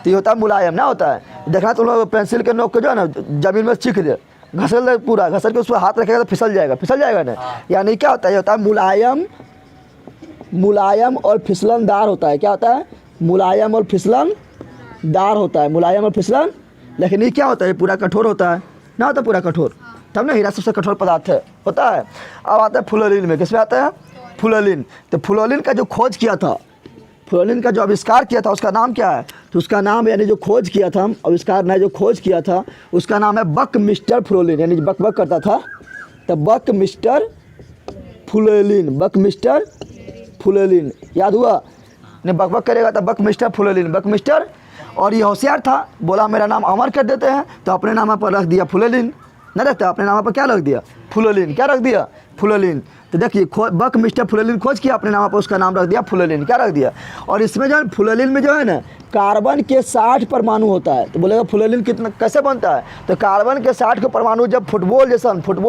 तो ये होता है मुलायम ना होता है। देखना तुम लोग पेंसिल के नोक को जो है ना जमीन में चीख दे, घसल दे पूरा, घसल के उस पर हाथ रखेगा तो फिसल जाएगा ना। यानी क्या होता है, ये होता है मुलायम और फिसलनदार होता है। क्या होता है, मुलायम और फिसलनदार होता है, मुलायम और फिसलन। लेकिन ये क्या होता है, पूरा कठोर होता है ना, होता है पूरा कठोर, तब ना हीरा सबसे कठोर पदार्थ है होता है। अब आता है फ्लोरीन में, किसमें आता है, फ्लोरीन। तो फ्लोरीन का जो खोज किया था, फ्लोरीन का जो आविष्कार किया था उसका नाम क्या है, तो उसका नाम, यानी जो खोज किया था, आविष्कार नहीं जो खोज किया था उसका नाम है बकमिस्टर फ्लोरीन। यानी बक करता था तो बकमिस्टर फ्लोरीन, याद हुआ, नहीं बक करेगा तो बकमिस्टर फ्लोरीन। और ये होशियार था, बोला मेरा नाम अमर कर देते हैं, तो अपने नाम पर रख दिया फ्लोरीन, नहीं रखता, अपने नाम पर क्या रख दिया, फ्लोरीन। क्या रख दिया, फ्लोरीन। तो देखिए बकमिस्टर फ्लोरीन खोज किया, अपने नाम पर उसका नाम रख दिया फ्लोरीन। क्या रख दिया। और इसमें जो है फ्लोरीन में जो है ना कार्बन के 60 परमाणु होता है। तो बोलेगा फ्लोरीन कितना कैसे बनता है, तो कार्बन के 60 के परमाणु जब फुटबॉल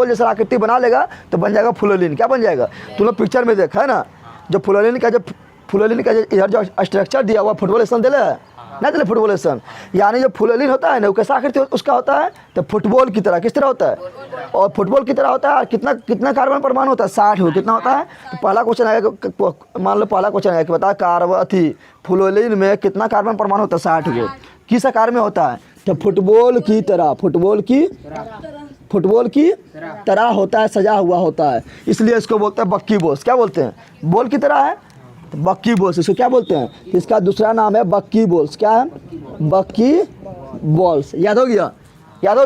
जैसा आकृति बना लेगा तो बन जाएगा फ्लोरीन। क्या बन जाएगा, तुम लोग पिक्चर में देखा है ना, जो फ्लोरीन का इधर जो स्ट्रक्चर दिया हुआ फुटबॉल जैसा दिला है ना, दिले फुटबॉल जैसा, यानी जो फ्लोरीन होता है ना वो कैसा आकृति उसका होता है, तो फुटबॉल की तरह, किस तरह होता है, और फुटबॉल की तरह होता है। कितना कार्बन परमाणु होता है, 60 हो, कितना होता है। तो पहला क्वेश्चन आएगा, मान लो पहला क्वेश्चन आएगा कि बता फ्लोरीन में कितना कार्बन परमाणु होता है, 60 को, किस आकार में होता है, तो फुटबॉल की तरह होता है, सजा हुआ होता है, इसलिए इसको बोलते हैं बक्की बॉल्स। क्या बोलते हैं, बॉल की तरह है तो बक्की बॉल्स, इसको क्या बोलते हैं, इसका दूसरा नाम है बक्की बॉल्स। क्या है, बक्की बॉल्स। याद हो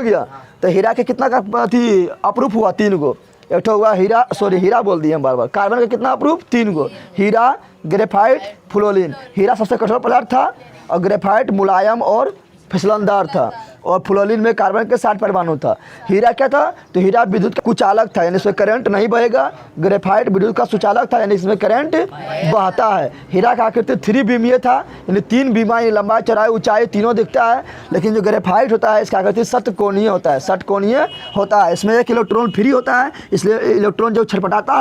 गया। तो हीरा के कितना का अप्रूफ हुआ, 3 गो, एक हुआ हीरा बोल दिए हम बार। कार्बन का कितना अप्रूफ, 3 गो, हीरा, ग्रेफाइट, फ्लोरीन। हीरा सबसे कठोर पदार्थ था और ग्रेफाइट मुलायम और फिसलनदार था, और फ्लोरीन में कार्बन के 60 परमाणु था। हीरा क्या था, तो हीरा विद्युत का कुचालक था, यानी इसमें करंट नहीं बहेगा। ग्रेफाइट विद्युत का सुचालक था, यानी इसमें करंट बहता है। हीरा का आकृति 3 विमीय था, यानी 3 बीमा, लंबाई चौड़ाई ऊंचाई तीनों दिखता है। लेकिन जो ग्रेफाइट होता है इसका आकृति षटकोणीय होता है, इसमें एक इलेक्ट्रॉन फ्री होता है, इसलिए इलेक्ट्रॉन जो छटपटाता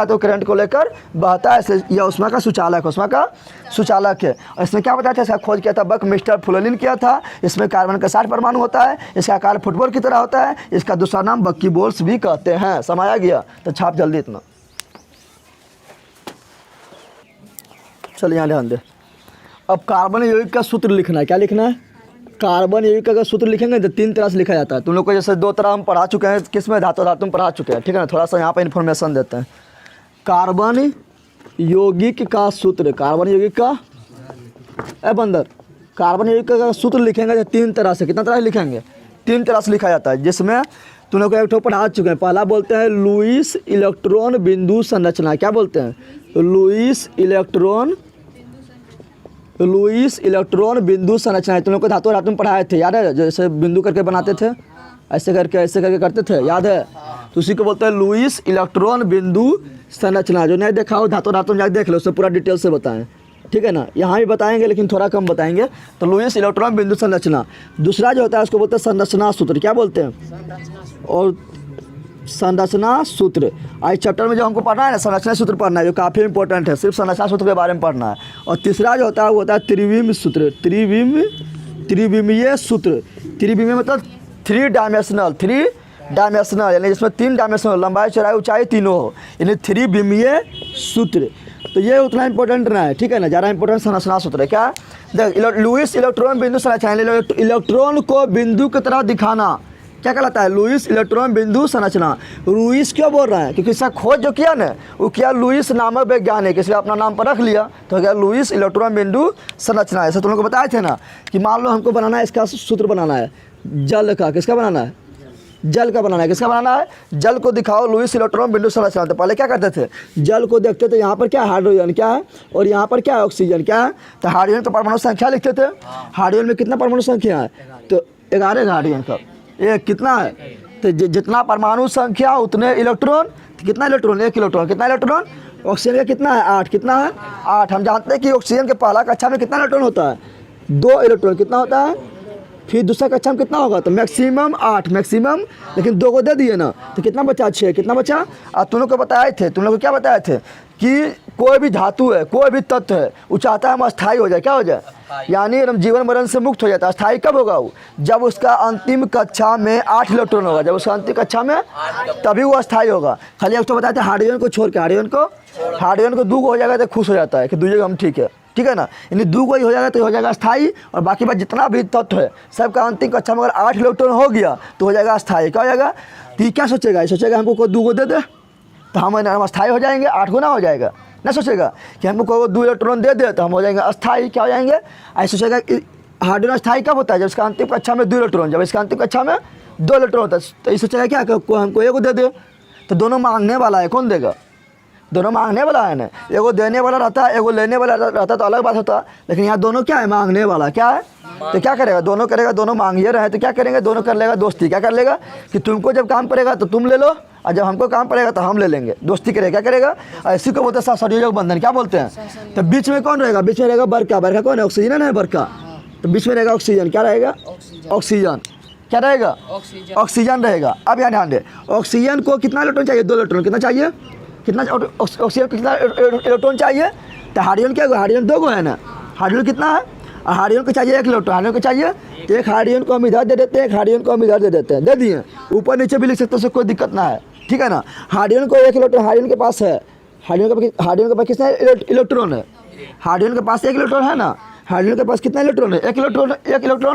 है तो करंट को लेकर बहता है, इसलिए यह ऊष्मा का सुचालक है। और इसमें क्या बताया था, इसका खोज किया था बकमिस्टर फ्लोरीन किया था। इसमें कार्बन का 60 परमाणु होता है, इसका आकार फुटबॉल की तरह होता है, इसका दूसरा नाम बक्की बॉल्स भी कहते हैं। समाया गया, तो छाप जल्दी इतना, चल यहाँ ध्यान दे। अब कार्बन यौगिक का सूत्र लिखना है। क्या लिखना है? कार्बन यौगिक का अगर सूत्र लिखेंगे तो 3 तरह से लिखा जाता है। तुम लोग को जैसे 2 तरह हम पढ़ा चुके हैं, किसमें? धातु धातु में पढ़ा चुके हैं, ठीक है ना। थोड़ा सा यहाँ पर इन्फॉर्मेशन देते हैं। कार्बन यौगिक का सूत्र, कार्बन यौगिक का बंदर, कार्बन यौगिक का सूत्र लिखेंगे तो 3 तरह से, कितना तरह से लिखेंगे? 3 तरह से लिखा जाता है, जिसमें तुम लोग को एक ठो पढ़ा चुके हैं। पहला बोलते हैं लुईस इलेक्ट्रॉन बिंदु संरचना। क्या बोलते हैं? लुईस इलेक्ट्रॉन बिंदु संरचना। तुम लोग को धातु धातु में पढ़ाए थे, याद है? जैसे बिंदु करके बनाते थे, ऐसे करके करते थे, याद है? तो उसी को बोलते हैं लुईस इलेक्ट्रॉन बिंदु संरचना। जो नहीं देखा हो धातु धातु में जाकर देख लो, उससे पूरा डिटेल से बताएं, ठीक है ना। यहाँ भी बताएंगे लेकिन थोड़ा कम बताएंगे। तो लुईस इलेक्ट्रॉन बिंदु संरचना। दूसरा जो होता है उसको बोलते हैं संरचना सूत्र। क्या बोलते हैं? और संरचना सूत्र आज चैप्टर में जो हमको पढ़ना है ना, संरचना सूत्र पढ़ना है, जो काफ़ी इंपॉर्टेंट है। सिर्फ संरचना सूत्र के बारे में पढ़ना है। और तीसरा जो होता है वो होता है त्रिविम सूत्र, त्रिविमीय सूत्र। त्रिविमीय मतलब 3 डायमेंशनल, यानी जिसमें 3 डायमेंशनल, लंबाई चौड़ाई ऊंचाई तीनों हो, यानी त्रिविमीय सूत्र। तो ये उतना इंपॉर्टेंट ना है, ठीक है ना। ज़्यादा इंपॉर्टेंट संरचना सूत्र है। क्या? देख, लुईस इलेक्ट्रॉन बिंदु संरचना, इलेक्ट्रॉन को बिंदु की तरह दिखाना क्या कहलाता है? लुईस इलेक्ट्रॉन बिंदु संरचना। लुईस क्यों बोल रहा है? क्योंकि इसका खोज जो किया ना, वो किया लुईस नामक वैज्ञानिक, इसलिए अपना नाम पर रख लिया, तो क्या लुईस इलेक्ट्रॉन बिंदु संरचना। ऐसा तुम लोग को बताए थे ना कि मान लो हमको बनाना है, इसका सूत्र बनाना है जल का। किसका बनाना है? जल का बनाना है। किसका बनाना है? जल को दिखाओ लुईस इलेक्ट्रॉन बिंदु संरचना। तो पहले क्या करते थे? जल को देखते थे, यहाँ पर क्या हाइड्रोजन क्या है और यहाँ पर क्या है? ऑक्सीजन क्या है। तो हाइड्रोजन का परमाणु संख्या लिखते थे। हाइड्रोजन में कितना परमाणु संख्या है? तो 11 हाइड्रोजन का। ये कितना है? तो जितना परमाणु संख्या उतने इलेक्ट्रॉन। कितना इलेक्ट्रॉन? 1 इलेक्ट्रॉन। कितना इलेक्ट्रॉन? ऑक्सीजन का कितना है? 8। कितना है? 8। हम जानते हैं कि ऑक्सीजन के पहला कक्षा में कितना इलेक्ट्रॉन होता है? 2 इलेक्ट्रॉन। कितना होता है? फिर दूसरा कक्षा में कितना होगा? तो मैक्सिमम 8, मैक्सिमम। लेकिन 2 को दे दिए ना, तो कितना बचा? 6। कितना बचा? और तुम लोग को बताए थे, तुम लोग को क्या बताए थे कि कोई भी धातु है, कोई भी तत्व है, वो चाहता है हम अस्थायी हो जाए। क्या हो जाए? यानी हम जीवन मरण से मुक्त हो जाता है। अस्थायी कब होगा वो? जब उसका अंतिम कक्षा में 8 इलेक्ट्रॉन होगा। जब उसका अंतिम कक्षा में, तभी वो अस्थायी होगा। खाली एक तो बताए थे हाइड्रोजन को छोड़ के, हाइड्रोजन को 2 हो जाएगा तो खुश हो जाता है कि 2 जगह हम ठीक है, ठीक है ना। यानी 2 को ही हो जाएगा तो हो जाएगा अस्थायी। और बाकी बात जितना भी तत्व है सबका अंतिम कक्षा में अगर 8 इलेक्ट्रॉन हो गया तो हो जाएगा अस्थायी। क्या हो जाएगा? तो ये क्या सोचेगा? ये सोचेगा हमको कोई 2 को दे दे तो हम अस्थायी हो जाएंगे, 8 गुना हो जाएगा। ना सोचेगा कि हमको कोई 2 इलेक्ट्रॉन दे दे तो हम हो जाएंगे अस्थायी। क्या हो जाएंगे? ऐसे सोचेगा कि हाइड्रोजन अस्थायी कब होता है? जब इसका अंतिम कक्षा में 2 इलेक्ट्रॉन, जब इसका अंतिम कक्षा में 2 इलेक्ट्रॉन होता है। तो ये सोचेगा क्या कि हमको 1 को दे दे। तो दोनों मांगने वाला है, कौन देगा? दोनों मांगने वाला है ना। एगो देने वाला रहता है, एगो लेने वाला रहता तो अलग बात होता। लेकिन यहाँ दोनों क्या है? मांगने वाला। क्या है? तो क्या करेगा? दोनों करेगा, दोनों मांगिए रहे तो क्या करेंगे? दोनों कर लेगा दोस्ती। क्या कर लेगा? कि तुमको जब काम पड़ेगा तो तुम ले लो, और जब हमको काम पड़ेगा तो हम ले लेंगे। दोस्ती करेगा। क्या करेगा? इसी को बोलते हैं सहसंयोजक बंधन। क्या बोलते हैं? तो बीच में कौन रहेगा? बीच में रहेगा बरका। बरका कौन है? ऑक्सीजन है बरका। तो बीच में रहेगा ऑक्सीजन। क्या रहेगा? ऑक्सीजन। क्या रहेगा? ऑक्सीजन रहेगा। अब यहाँ ध्यान दे, ऑक्सीजन को कितना इलेक्ट्रॉन चाहिए? 2 इलेक्ट्रॉन। कितना चाहिए? कितना ऑक्सीजन कितना इलेक्ट्रॉन चाहिए? तो हाइड्रोजन क्या? हाइड्रोजन 2 है ना। हाइड्रोजन कितना है? हाइड्रोजन को चाहिए 1 इलेक्ट्रॉन। हाइड्रोजन को चाहिए तो 1 हाइड्रोजन को हम इधर दे देते हैं, 1 हाइड्रोजन को हम इधर दे देते हैं। दे दिए, ऊपर नीचे भी लिख सकते हैं, कोई दिक्कत ना है, ठीक है ना। हाइड्रोजन को 1 इलेक्ट्रॉन हाइड्रोजन के पास है। हाइड्रोजन के पास कितना इलेक्ट्रॉन है? हाइड्रोजन के पास 1 इलेक्ट्रॉन है ना। हाइड्रोजन के पास कितना इलेक्ट्रॉन है? 1 इलेक्ट्रॉन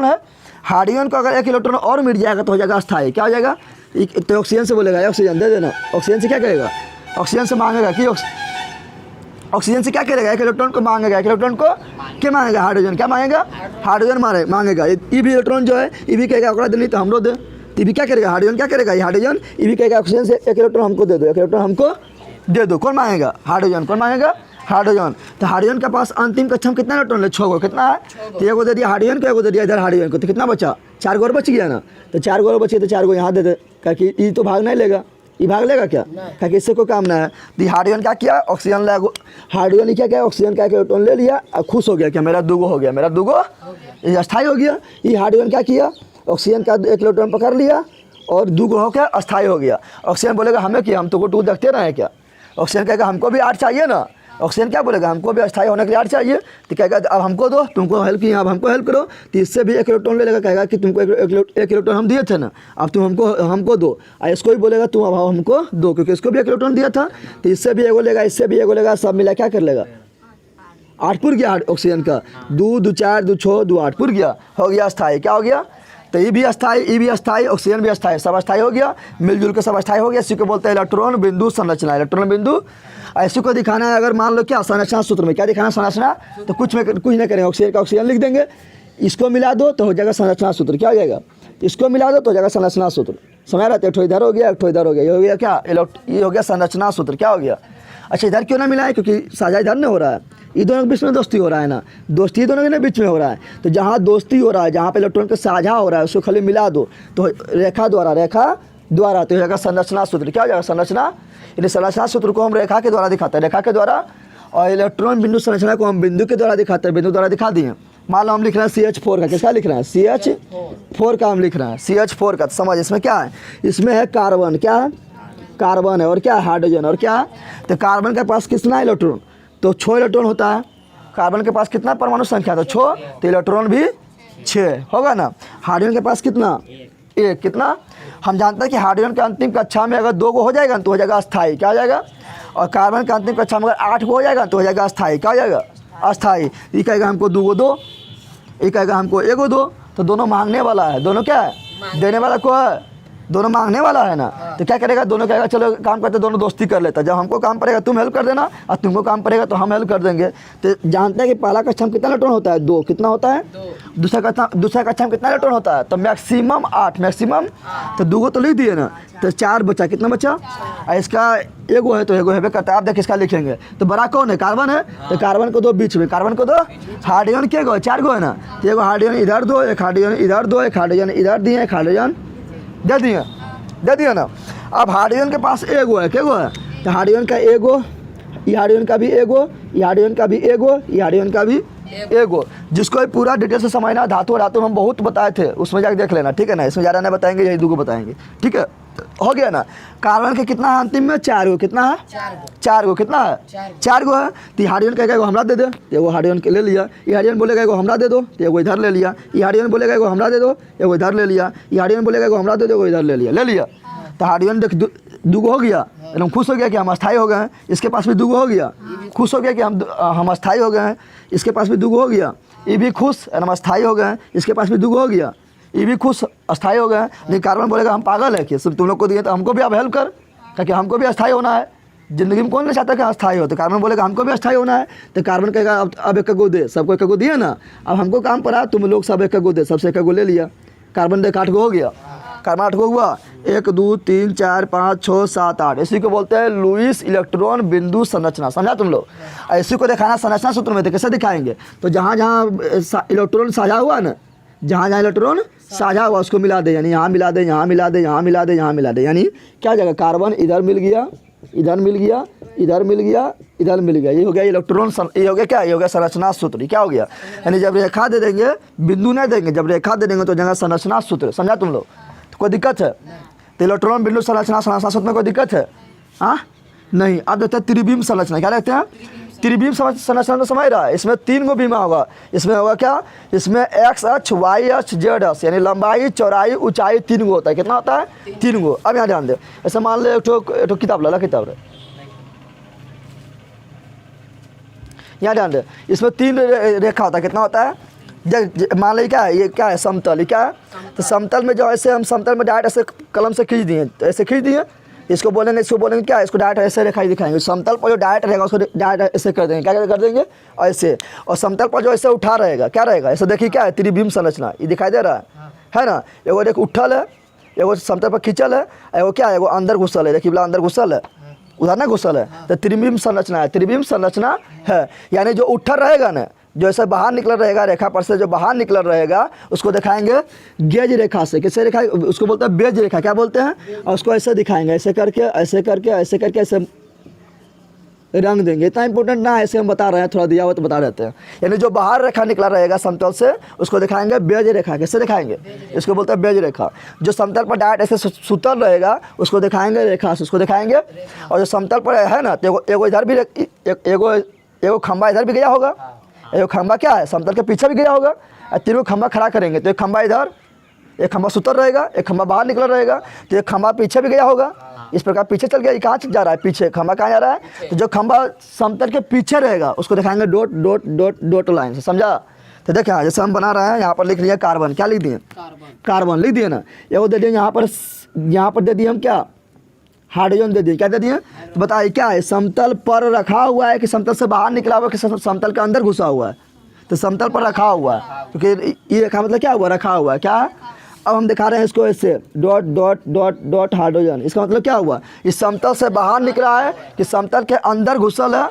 है। हाइड्रोजन को अगर 1 इलेक्ट्रॉन और मिल जाएगा तो हो जाएगा अस्थायी। क्या हो जाएगा? तो ऑक्सीजन से बोलेगा ऑक्सीजन दे देना। ऑक्सीजन से क्या करेगा? ऑक्सीजन से मांगेगा कि ऑक्सीजन से क्या करेगा? 1 इलेक्ट्रॉन को मांगेगा। 1 इलेक्ट्रॉन को क्या मांगेगा? हाइड्रोजन। क्या मांगेगा? हाइड्रोजन मांगेगा। ये भी इलेक्ट्रॉन जो है ये भी कहेगा ओकरा देनी तो हमरो दे। ये भी क्या करेगा? हाइड्रोजन क्या करेगा? ये हाइड्रोजन ये भी कहेगा ऑक्सीजन से 1 इलेक्ट्रॉन हमको दे दो, 1 इलेक्ट्रॉन हमको दे दो। कौन मांगेगा? हाइड्रोजन। कौन मांगेगा? हाइड्रोजन। तो हाइड्रोजन के पास अंतिम कक्षा में कितना इलेक्ट्रॉन है? 6 गो। कितना है? तो 1 को दे दिया हाइड्रोजन को, 1 को दे दिया इधर हाइड्रोजन को, तो कितना बचा? 4 गो और बच गया ना। तो 4 गो और बचे तो 4 गो यहाँ दे दे, क्योंकि ये तो भाग नहीं लेगा। ये भाग लेगा क्या? क्योंकि इससे कोई काम ना है। तो हाइड्रोजन क्या किया? ऑक्सीजन ले, हाइड्रोजन क्या किया? ऑक्सीजन का 1 इलेक्ट्रॉन ले लिया और खुश हो गया कि मेरा 2 गो हो गया, मेरा 2 गो ये अस्थायी हो गया। ये हाइड्रोजन क्या किया? ऑक्सीजन का 1 इलेक्ट्रॉन पकड़ लिया और 2 गो होकर अस्थायी हो गया। ऑक्सीजन बोलेगा हमें कि हम तो 2 देखते रहे क्या? ऑक्सीजन कहेगा हमको भी 8 चाहिए ना। ऑक्सीजन क्या बोलेगा? हमको भी अस्थायी होने के लिए 8 चाहिए। तो कहेगा अब हमको दो, तुमको हेल्प किया अब हमको हेल्प करो। तो इससे भी 1 इलेक्ट्रॉन ले लेगा, कहेगा कि तुमको 1 इलेक्ट्रॉन हम दिए थे ना, अब तुम हमको दो। और इसको भी बोलेगा तुम अब हमको दो, क्योंकि इसको भी 1 इलेक्ट्रॉन दिया था। तो इससे भी एगो लेगा, इससे भी एगो लेगा, सब मिला क्या कर लेगा? 8 पुर गया ऑक्सीजन का, 2 2 4 2 6 2 8 पुर गया, हो गया अस्थाई। क्या हो गया? तो ये भी अस्थाई, ऑक्सीजन भी अस्थाई, सब अस्थाई हो गया, मिलजुल के सब अस्थाई हो गया। इसी को बोलते हैं इलेक्ट्रॉन बिंदु संरचना। इलेक्ट्रॉन बिंदु ऐसे को दिखाना है। अगर मान लो क्या संरचना सूत्र में क्या दिखाना संरचना, तो कुछ नहीं करेंगे, ऑक्सीजन का ऑक्सीजन लिख देंगे, इसको मिला दो तो हो जाएगा संरचना सूत्र। क्या हो जाएगा? इसको मिला दो तो हो जाएगा संरचना सूत्र। समझ रहे थे? एक ठो इधर हो गया, एक ठो इधर हो गया, ये हो गया क्या? ये हो गया संरचना सूत्र। क्या हो गया? अच्छा, इधर क्यों ना मिला है? क्योंकि साझा इधर नहीं हो रहा है, ये दोनों के बीच में दोस्ती हो रहा है ना, दोस्ती दोनों के बीच में हो रहा है। तो जहाँ दोस्ती हो रहा है, जहाँ पे इलेक्ट्रॉन का साझा हो रहा है, उसको खाली मिला दो तो रेखा द्वारा तो हो जाएगा संरचना सूत्र। क्या हो जाएगा? संरचना। यानी संरचना सूत्र को हम रेखा के द्वारा दिखाते हैं, रेखा के द्वारा, और इलेक्ट्रॉन बिंदु संरचना को हम बिंदु के द्वारा दिखाते हैं, बिंदु द्वारा दिखा दिए। मान लो हम लिख रहे हैं CH4 का, किसका लिख रहे हैं? CH4 का हम लिख रहे हैं, CH4 का। तो समझ, इसमें क्या है? इसमें है कार्बन, क्या है? कार्बन है, और क्या है? हाइड्रोजन, और क्या है? तो कार्बन के पास कितना इलेक्ट्रॉन? तो 6 इलेक्ट्रॉन होता है। कार्बन के पास कितना परमाणु संख्या? तो 6, तो इलेक्ट्रॉन भी 6 होगा ना। हाइड्रोजन के पास कितना? 1। कितना? हम जानते हैं कि हाइड्रोजन के अंतिम कक्षा में अगर 2 गो हो जाएगा तो हो जाएगा अस्थाई। क्या हो जाएगा? और कार्बन के अंतिम कक्षा में अगर 8 गो हो जाएगा तो हो जाएगा अस्थाई। क्या हो जाएगा? अस्थाई। ये कहेगा हमको 2 गो दो, ये कहेगा हमको 1 गो दो, तो दोनों मांगने वाला है, दोनों क्या है? देने वाला को है, दोनों मांगने वाला है ना। तो क्या करेगा? दोनों कहेगा चलो काम करते, दोनों दोस्ती कर लेता। जब हमको काम पड़ेगा तुम हेल्प कर देना, और तुमको काम पड़ेगा तो हम हेल्प कर देंगे। तो जानते हैं कि पहला कक्षा में कितना इलेक्ट्रॉन होता है? 2। कितना होता है? दूसरा कक्षा में कितना इलेक्ट्रॉन होता है? तो मैक्सिमम 8, मैक्सिमम। तो 2 गो तो लिख दिए ना, तो 4 बचा। कितना बचा? और इसका 1 गो है तो 1 गो है करता है। आप देखिए इसका लिखेंगे तो बड़ा कौन है? कार्बन है, तो कार्बन को दो बीच में, कार्बन को दो। हाइड्रोजन के गो 4 गो है ना, तो 1 हाइड्रोजन इधर दो, 1 हाइड्रोजन इधर दो, 1 हाइड्रोजन इधर दिए, 1 हाइड्रोजन दे दिया ना। अब हाइड्रोजन के पास 1 गो है, क्या गो है? तो हाइड्रोजन का 1 गो, ये हाइड्रोजन का भी 1 गो, ये हाइड्रोजन का भी 1 गो, ये हाइड्रोजन का भी 1 गो। जिसको पूरा डिटेल से समझना, धातु हम बहुत बताए थे, उसमें जाकर देख लेना, ठीक है ना। इसमें ज़्यादा नहीं बताएंगे, यही 2 गो बताएंगे, ठीक है। हो गया ना। कार्बन के कितना है अंतिम में? 4 गो। कितना है? 4 गो। कितना है? 4 गो है। तो हाइड्रोजन कहेगा एगो हमरा दे दे, एगो हाइड्रोजन के ले लिया। ये हाइड्रोजन बोलेगा एगो हमरा दे दो, तो एगो इधर ले लिया। ये हाइड्रोजन बोलेगा एगो हमरा दे दो, एगो इधर ले लिया। ये हाइड्रोजन बोलेगा एगो हमरा दे दो, एगो इधर ले लिया। तो हाइड्रोजन देख 2 गो हो गया, एकदम खुश हो गया कि हम अस्थाई हो गए हैं। इसके पास भी 2 गो हो गया, खुश हो गया कि हम अस्थाई हो गए हैं। इसके पास भी 2 गो हो गया, ये भी खुश, हम अस्थाई हो गए हैं। इसके पास भी 2 गो हो गया, ये भी खुश, अस्थाई हो गए। लेकिन कार्बन बोलेगा हम पागल है कि सब तुम लोग को दिए, तो हमको भी आप हेल्प कर, क्योंकि हमको भी अस्थाई होना है। ज़िंदगी में कौन नहीं चाहता कि अस्थाई हो? तो कार्बन बोलेगा हमको भी अस्थाई होना है। तो कार्बन कहेगा अब 1 गो दे, सबको 1 गो दिए ना, अब हमको काम पड़ा, तुम लोग सब 1 गो दे, सबसे 1 गो ले लिया। कार्बन देख 8 गो हो गया, कार्बन 8 गो हुआ, 1 2 3 4 5 6 7 8। इसी को बोलते हैं लुईस इलेक्ट्रॉन बिंदु संरचना। समझा तुम लोग? इसी को दिखाना संरचना सूत्र में। तो कैसे दिखाएंगे? तो जहाँ जहाँ इलेक्ट्रॉन साझा हुआ ना, जहाँ जहाँ इलेक्ट्रॉन साझा हुआ उसको मिला दे, यानी यहाँ मिला दे, यहाँ मिला दे, यहाँ मिला दे, यहाँ मिला दे। यानी क्या हो जाएगा? कार्बन इधर मिल गया, इधर मिल गया, इधर मिल गया, इधर मिल गया। ये हो गया इलेक्ट्रॉन, ये हो गया क्या? ये हो गया संरचना सूत्र। क्या हो गया? यानी जब रेखा दे देंगे, बिंदु नहीं देंगे, जब रेखा दे देंगे तो जगह संरचना सूत्र। समझा तुम लोग? तो कोई दिक्कत है? तो इलेक्ट्रॉन बिंदु संरचना सूत्र में कोई दिक्कत है? हाँ नहीं। अब देखते हैं त्रिविम संरचना। क्या देखते हैं? त्रिविम संरचना तो समझ रहा है। इसमें 3 गो बीमा होगा। इसमें होगा क्या? इसमें x अक्ष, y अक्ष, z अक्ष, यानी लंबाई, चौड़ाई, ऊंचाई 3 गो होता है। कितना होता है? 3 गो। अब यहाँ ध्यान दे, ऐसे मान ले एक ठो किताब ला किताब रे, यहाँ ध्यान दे, इसमें 3 रेखा होता है। कितना होता है? मान ली क्या है? ये क्या है? समतल। ये क्या है? तो समतल में जो ऐसे हम समतल में डायरेक्ट ऐसे कलम से खींच दिए, तो ऐसे खींच दिए, इसको बोलेंगे क्या? इसको डायरेक्ट ऐसे रेखा दिखाएंगे। समतल पर जो डायरेक्ट रहेगा उसको डायरेक्ट ऐसे कर देंगे। क्या कर देंगे? ऐसे। और समतल पर जो ऐसे उठा रहेगा, क्या रहेगा? ऐसे देखिए क्या है? त्रिविम संरचना। ये दिखाई दे रहा है ना। एगो देख उठल है, एगो समतल पर खींचल है, एगो क्या है? एगो अंदर घुसल है। देखिए अंदर घुसल है, उधर ना घुसल है। तो त्रिविम संरचना है, त्रिविम संरचना है। यानी जो उठल रहेगा ना, जो ऐसे बाहर निकल रहेगा, रेखा पर से जो बाहर निकल रहेगा, उसको दिखाएंगे गेज रेखा से। कैसे रेखा? उसको बोलते हैं बेज रेखा। क्या बोलते हैं? और उसको ऐसे दिखाएंगे, ऐसे करके, ऐसे करके, ऐसे करके, ऐसे रंग देंगे। इतना इंपॉर्टेंट ना, ऐसे हम बता रहे हैं, थोड़ा दिया हुआ तो बता देते हैं। यानी जो बाहर रेखा निकला रहेगा समतल से, उसको दिखाएंगे बेज रेखा। कैसे दिखाएंगे? इसको बोलते हैं बेज रेखा। जो समतल पर डायरेक्ट ऐसे सुतल रहेगा, उसको दिखाएंगे रेखा से, उसको दिखाएंगे। और जो समतल पर है ना, तो एगो इधर भी, एगो खंबा इधर भी गया होगा, एगो खंबा क्या है? समतल के पीछे भी गया होगा। 3 गो खंबा खड़ा करेंगे, तो एक खंबा इधर, एक खंभा सुतर रहेगा, एक खंभा बाहर निकला रहेगा, तो एक खंभा पीछे भी गया होगा, इस प्रकार पीछे चल गया। ये कहाँ जा रहा है? पीछे। खंभा कहाँ जा रहा है? तो जो खंभा समतल के पीछे रहेगा उसको दिखाएंगे dot dot dot dot line से, समझा? तो देखिए जैसे हम बना रहे हैं, यहाँ पर लिख लिया कार्बन, क्या लिख दिए? कार्बन लिख दिए ना। ये वो दे दिए यहाँ पर दे दिए हम क्या? हाइड्रोजन दे दिए। क्या दे दिए? तो बताइए क्या है? समतल पर रखा हुआ है कि समतल से बाहर निकला हुआ है कि समतल के अंदर घुसा हुआ है? तो समतल पर रखा हुआ है, क्योंकि ये रखा मतलब क्या हुआ? रखा हुआ है। क्या? अब हम दिखा रहे हैं इसको ऐसे dot dot dot dot hydrogen. इसका मतलब क्या हुआ? इस समतल से बाहर निकला है कि समतल के अंदर घुसल है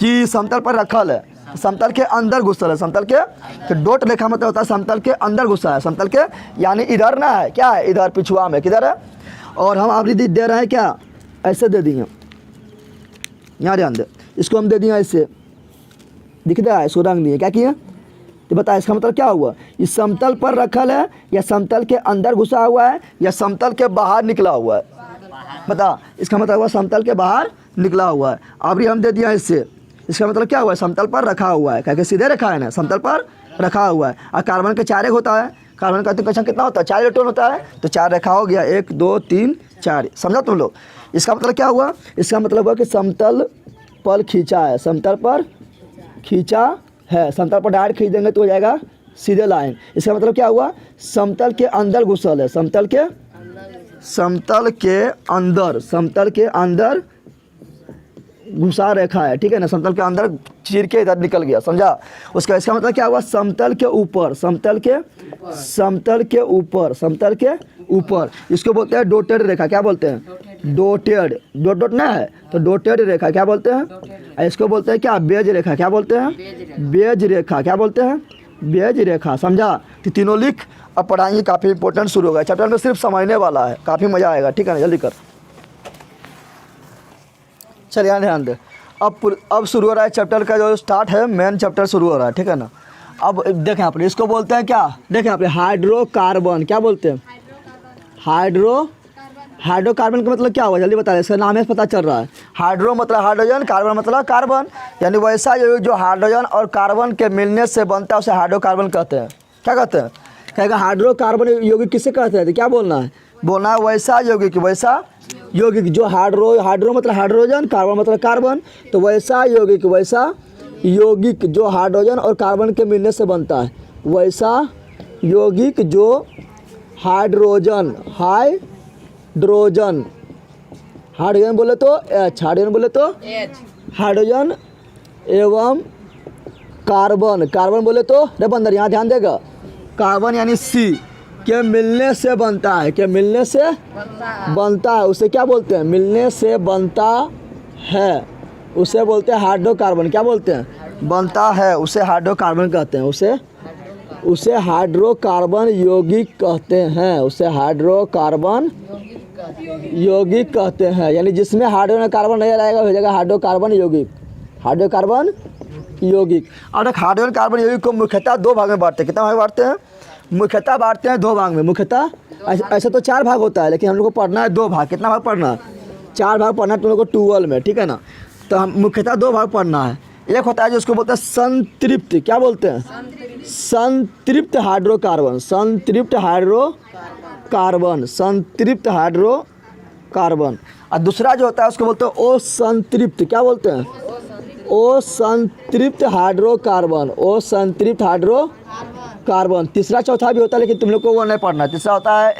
कि समतल पर रखल है? समतल के अंदर घुसल है। समतल के तो डॉट लिखा मतलब होता है समतल के अंदर घुसा है। समतल के यानी इधर ना है, क्या है? इधर पिछुआ में, किधर है? और हम आवृत्ति दे रहे हैं क्या? ऐसे दे दिए, यहाँ ध्यान दे। इसको हम दे दिए ऐसे, दिख रहा है? इसको रंग दिए। क्या किए? तो बता इसका मतलब क्या हुआ? इस समतल पर रखल है या समतल के अंदर घुसा हुआ है या समतल के बाहर निकला हुआ है? बता, इसका मतलब हुआ समतल के बाहर निकला हुआ है। अब हम दे दिया इससे, इसका मतलब क्या हुआ? समतल पर रखा हुआ है। क्या सीधे रखा है ना? समतल पर रखा हुआ है। और कार्बन के 4 होता है। कार्बन का कक्षा कितना होता है? 4 इलेक्ट्रॉन होता है। तो 4 रखा हो गया, 1 2 3 4, समझा तुम लोग? इसका मतलब क्या हुआ? इसका मतलब हुआ कि समतल पर खींचा है, समतल पर खींचा है। समतल पर डायरेक्ट खींच देंगे तो हो जाएगा सीधे लाइन। इसका मतलब क्या हुआ? समतल के अंदर घुसल है। समतल के अंदर घुसा रेखा है, ठीक है ना? समतल के अंदर चीर के इधर निकल गया, समझा? उसका इसका मतलब क्या हुआ? समतल के ऊपर इसको बोलते हैं डॉटेड रेखा। क्या बोलते हैं? डॉटेड। डॉट डॉट ना है तो डॉटेड रेखा क्या बोलते हैं? इसको बोलते हैं क्या? बेज रेखा। क्या बोलते हैं? बेज रेखा। क्या बोलते हैं? बेज रेखा, समझा? तो तीनों लिख। अब पढ़ाएंगे, काफ़ी इंपॉर्टेंट शुरू होगा। चैप्टर में सिर्फ समझने वाला है, काफ़ी मज़ा आएगा, ठीक है ना? जल्दी कर। चलिए यहाँ ध्यान दे। अब शुरू हो रहा है चैप्टर का जो स्टार्ट है, मेन चैप्टर शुरू हो रहा है, ठीक है ना? अब देखें आप, इसको बोलते हैं क्या? देखें आप, हाइड्रोकार्बन। क्या बोलते हैं? हाइड्रोकार्बन का मतलब क्या हुआ? जल्दी बता रहे, इसका नाम है पता चल रहा है। हाइड्रो मतलब हाइड्रोजन, कार्बन मतलब कार्बन, यानी वैसा जो हाइड्रोजन और कार्बन के मिलने से बनता है उसे हाइड्रोकार्बन कहते हैं। क्या कहते हैं? कहेगा हाइड्रोकार्बन यौगिक किसे कहते हैं? तो क्या बोलना है? बोलना है वैसा यौगिक जो हाइड्रो मतलब हाइड्रोजन, कार्बन मतलब कार्बन, तो वैसा यौगिक जो हाइड्रोजन और कार्बन के मिलने से बनता है। वैसा यौगिक जो हाइड्रोजन बोले तो H, हाइड्रोजन बोले तो हाइड्रोजन एवं कार्बन बोले तो रे बंदर, यहाँ ध्यान देगा। कार्बन यानी C के मिलने से बनता है। के मिलने से बनता है, उसे क्या बोलते हैं? मिलने से बनता है, उसे बोलते हैं हाइड्रोकार्बन। क्या बोलते हैं? बनता है, उसे हाइड्रोकार्बन कहते हैं। उसे हाइड्रोकार्बन यौगिक कहते हैं। उसे हाइड्रोकार्बन यौगिक कहते हैं, यानी जिसमें हाइड्रोजन और कार्बन नहीं रहेगा हो जाएगा हाइड्रोकार्बन यौगिक। और एक हाइड्रोजन कार्बन यौगिक को मुख्यतः 2 भाग में बांटते हैं। कितना भाग बांटते हैं? मुख्यतः बांटते हैं 2 भाग में। मुख्यतः ऐसे तो 4 भाग होता है, लेकिन हम लोग को पढ़ना है 2 भाग। कितना भाग पढ़ना है? 4 भाग पढ़ना है तुम लोग को 12 में, ठीक है ना? तो हम मुख्यतः 2 भाग पढ़ना है। एक होता है जो उसको बोलते हैं संतृप्त। क्या बोलते हैं? संतृप्त हाइड्रोकार्बन। और दूसरा जो होता है उसको बोलते हैं असंतृप्त। क्या बोलते हैं? असंतृप्त हाइड्रोकार्बन। तीसरा चौथा भी होता है, लेकिन तुम लोग को वो नहीं पढ़ना है। तीसरा होता है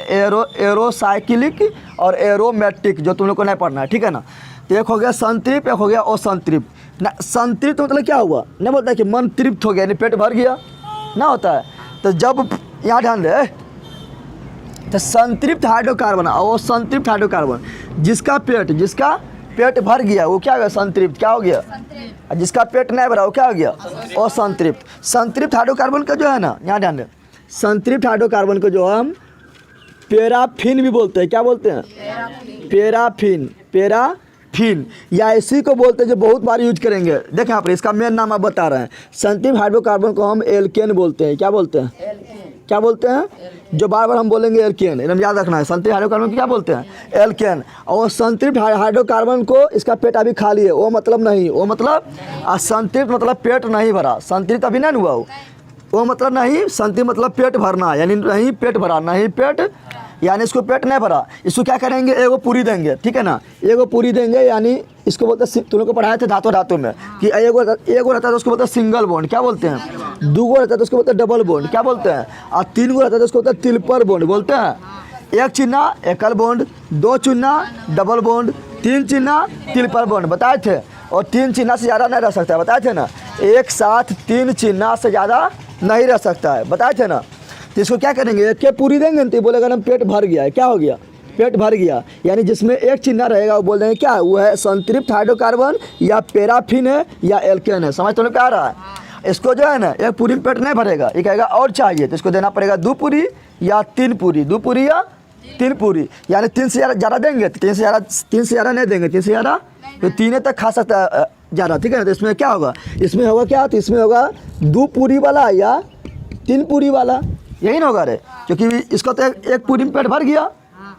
एरोसाइक्लिक और एरोमेटिक, जो तुम लोग को नहीं पढ़ना है, ठीक है ना? तो एक हो गया संतृप्त, एक हो गया असंतृप्त ना। संतृप्त मतलब क्या हुआ? नहीं बोलता है कि मन तृप्त हो गया, यानी पेट भर गया ना होता है। तो जब यहाँ ध्यान दे, तो संतृप्त हाइड्रोकार्बन और असंतृप्त हाइड्रोकार्बन, जिसका पेट भर गया वो क्या हो गया? संतृप्त। क्या हो गया? जिसका पेट नहीं भरा वो क्या हो गया? असंतृप्त। संतृप्त हाइड्रोकार्बन का जो है ना, यहाँ ध्यान दे, संतृप्त हाइड्रोकार्बन को जो हम पैराफिन भी बोलते हैं। क्या बोलते हैं? पैराफिन या इसी को बोलते हैं, जो बहुत बार यूज करेंगे। देखें यहाँ पर, इसका मेन नाम आप बता रहे हैं। संतृप्त हाइड्रोकार्बन को हम एल्केन बोलते हैं। क्या बोलते हैं? जो बार बार हम बोलेंगे एल्केन, एकदम याद रखना है। संतृप्त हाइड्रोकार्बन को क्या बोलते हैं? एल्केन। और संतृप्त हाइड्रोकार्बन को इसका पेट अभी खाली है, वो मतलब नहीं, वो मतलब संतृप्त मतलब पेट नहीं भरा, संतृप्त अभी नहीं हुआ हो। वो मतलब नहीं, संतृप्त मतलब पेट भरना, यानी नहीं पेट भरा, नहीं पेट यानी इसको पेट नहीं भरा, इसको क्या करेंगे, एगो पूरी देंगे, ठीक है ना, एगो पूरी देंगे, यानी इसको बोलते हैं, तुम लोग को पढ़ाए थे धातु में कि एगो रहता है तो उसको बोलते हैं सिंगल बॉन्ड, क्या बोलते हैं, दो रहता है तो उसको बोलते हैं डबल बॉन्ड, क्या बोलते हैं, और तीन रहता है तो उसको बोलते हैं ट्रिपल बॉन्ड बोलते हैं। एक चिन्ह एकल बॉन्ड, दो चिन्ह डबल बॉन्ड, तीन चिन्ह ट्रिपल बॉन्ड बताए थे, और तीन चिन्ह से ज़्यादा नहीं रह सकता है, बताए थे ना, एक साथ तीन चिन्ह से ज़्यादा नहीं रह सकता है, बताए थे ना। तो इसको क्या करेंगे, एक के पूरी देंगे तो बोलेगा ना पेट भर गया है, क्या हो गया, पेट भर गया, यानी जिसमें एक चिन्ह रहेगा वो बोल देंगे क्या, वो है संतृप्त हाइड्रोकार्बन या पैराफिन है या एल्केन है, समझ तो नहीं आ रहा है। इसको जो है ना एक पूरी में पेट नहीं भरेगा, ये कहेगा और चाहिए, तो इसको देना पड़ेगा दो पूरी या तीन पूरी, दो पूरी या तीन पूरी, यानी तीन से ज़्यादा देंगे तो तीन से ज़्यादा नहीं देंगे, तीन से ज़्यादा तो तीन तक खा सकता है ज़्यादा, ठीक है ना। तो इसमें क्या होगा, इसमें होगा क्या, तो इसमें होगा दो पूरी वाला या तीन पूरी वाला, यही ना होगा रे, क्योंकि इसको तो एक पूरी में पेट भर गया,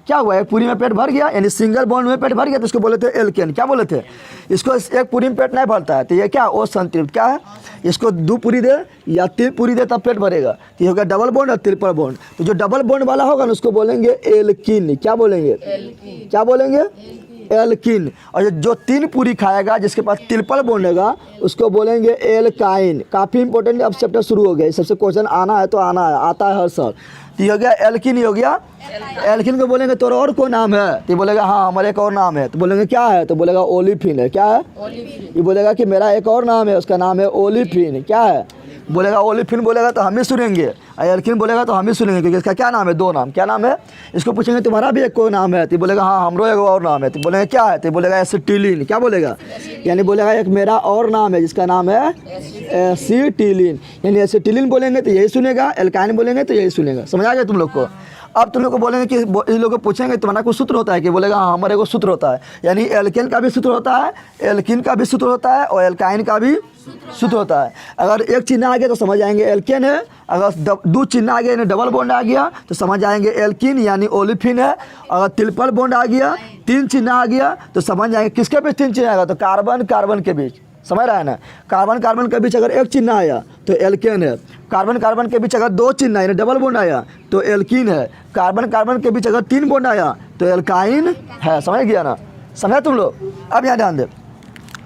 क्या हुआ, एक पूरी में पेट भर गया, यानी सिंगल बॉन्ड में पेट भर गया, तो इसको बोले थे एल्केन, क्या बोले थे, इसको एक पूरी में पेट नहीं भरता है, तो ये क्या वो संतृप्त क्या है, इसको दो पूरी दे या तीन पूरी दे तब पेट भरेगा, तो ये होगा डबल बॉन्ड और ट्रिपल बॉन्ड। तो जो डबल बॉन्ड वाला होगा ना उसको बोलेंगे एल्कीन, क्या बोलेंगे, क्या बोलेंगे, एल्कीन। और जो तीन पूरी खाएगा जिसके पास ट्रिपल बॉन्ड होगा उसको बोलेंगे एल्काइन। काफ़ी इंपॉर्टेंट अब चैप्टर शुरू हो गया, सबसे क्वेश्चन आना है तो आना है, आता है हर साल। तो ये हो गया एल्कीन, ही हो गया एल्कीन को बोलेंगे तो और कोई नाम है, तो बोलेगा हाँ हमारे एक और नाम है, तो बोलेंगे क्या है, तो बोलेगा ओलिफिन है, क्या है, ये बोलेगा कि मेरा एक और नाम है, उसका नाम है ओलिफिन, क्या है, बोलेगा ओलिफिन बोलेगा तो हम ही सुनेंगे, और एल्कीन बोलेगा तो हम ही सुनेंगे, क्योंकि इसका क्या नाम है, दो नाम, क्या नाम है। इसको पूछेंगे तुम्हारा भी एक कोई नाम है, तो बोलेगा हाँ हमरो एक और नाम है, तो बोलेंगे क्या है, तो बोलेगा एसिटिलीन, क्या बोलेगा, यानी बोलेगा एक मेरा और नाम है जिसका नाम है एसिटिलीन, यानी एसिटिलीन बोलेंगे तो यही सुनेगा, एल्काइन बोलेंगे तो यही सुनेगा। समझ आ गया तुम लोग को। अब तुम लोग को बोलेंगे कि इन लोगों को पूछेंगे तुम्हारा कोई सूत्र होता है, कि बोलेगा हाँ हमारे को सूत्र होता है, यानी एल्केन का भी सूत्र होता है, एल्कीन का भी सूत्र होता है, और एल्काइन का भी सूत्र होता है। अगर एक चिन्ह आ गया तो समझ आएंगे एल्केन है, अगर दो चिन्ह आ गया यानी डबल बॉन्ड आ गया तो समझ आएंगे एल्कीन यानी ओलिफिन है, अगर ट्रिपल बॉन्ड आ गया, तीन चिन्ह आ गया तो समझ आएंगे किसके बीच तीन चिन्ह आएगा, तो कार्बन कार्बन के बीच, समझ रहा है ना, कार्बन कार्बन के बीच अगर एक चिन्ह आया तो एल्केन है, कार्बन कार्बन के बीच अगर दो चिन्ह यानी डबल बॉन्ड आया तो एल्कीन है, कार्बन कार्बन के बीच अगर तीन बॉन्ड आया तो एल्काइन है। समझ गया ना, समझा तुम लोग। अब यहाँ ध्यान दे,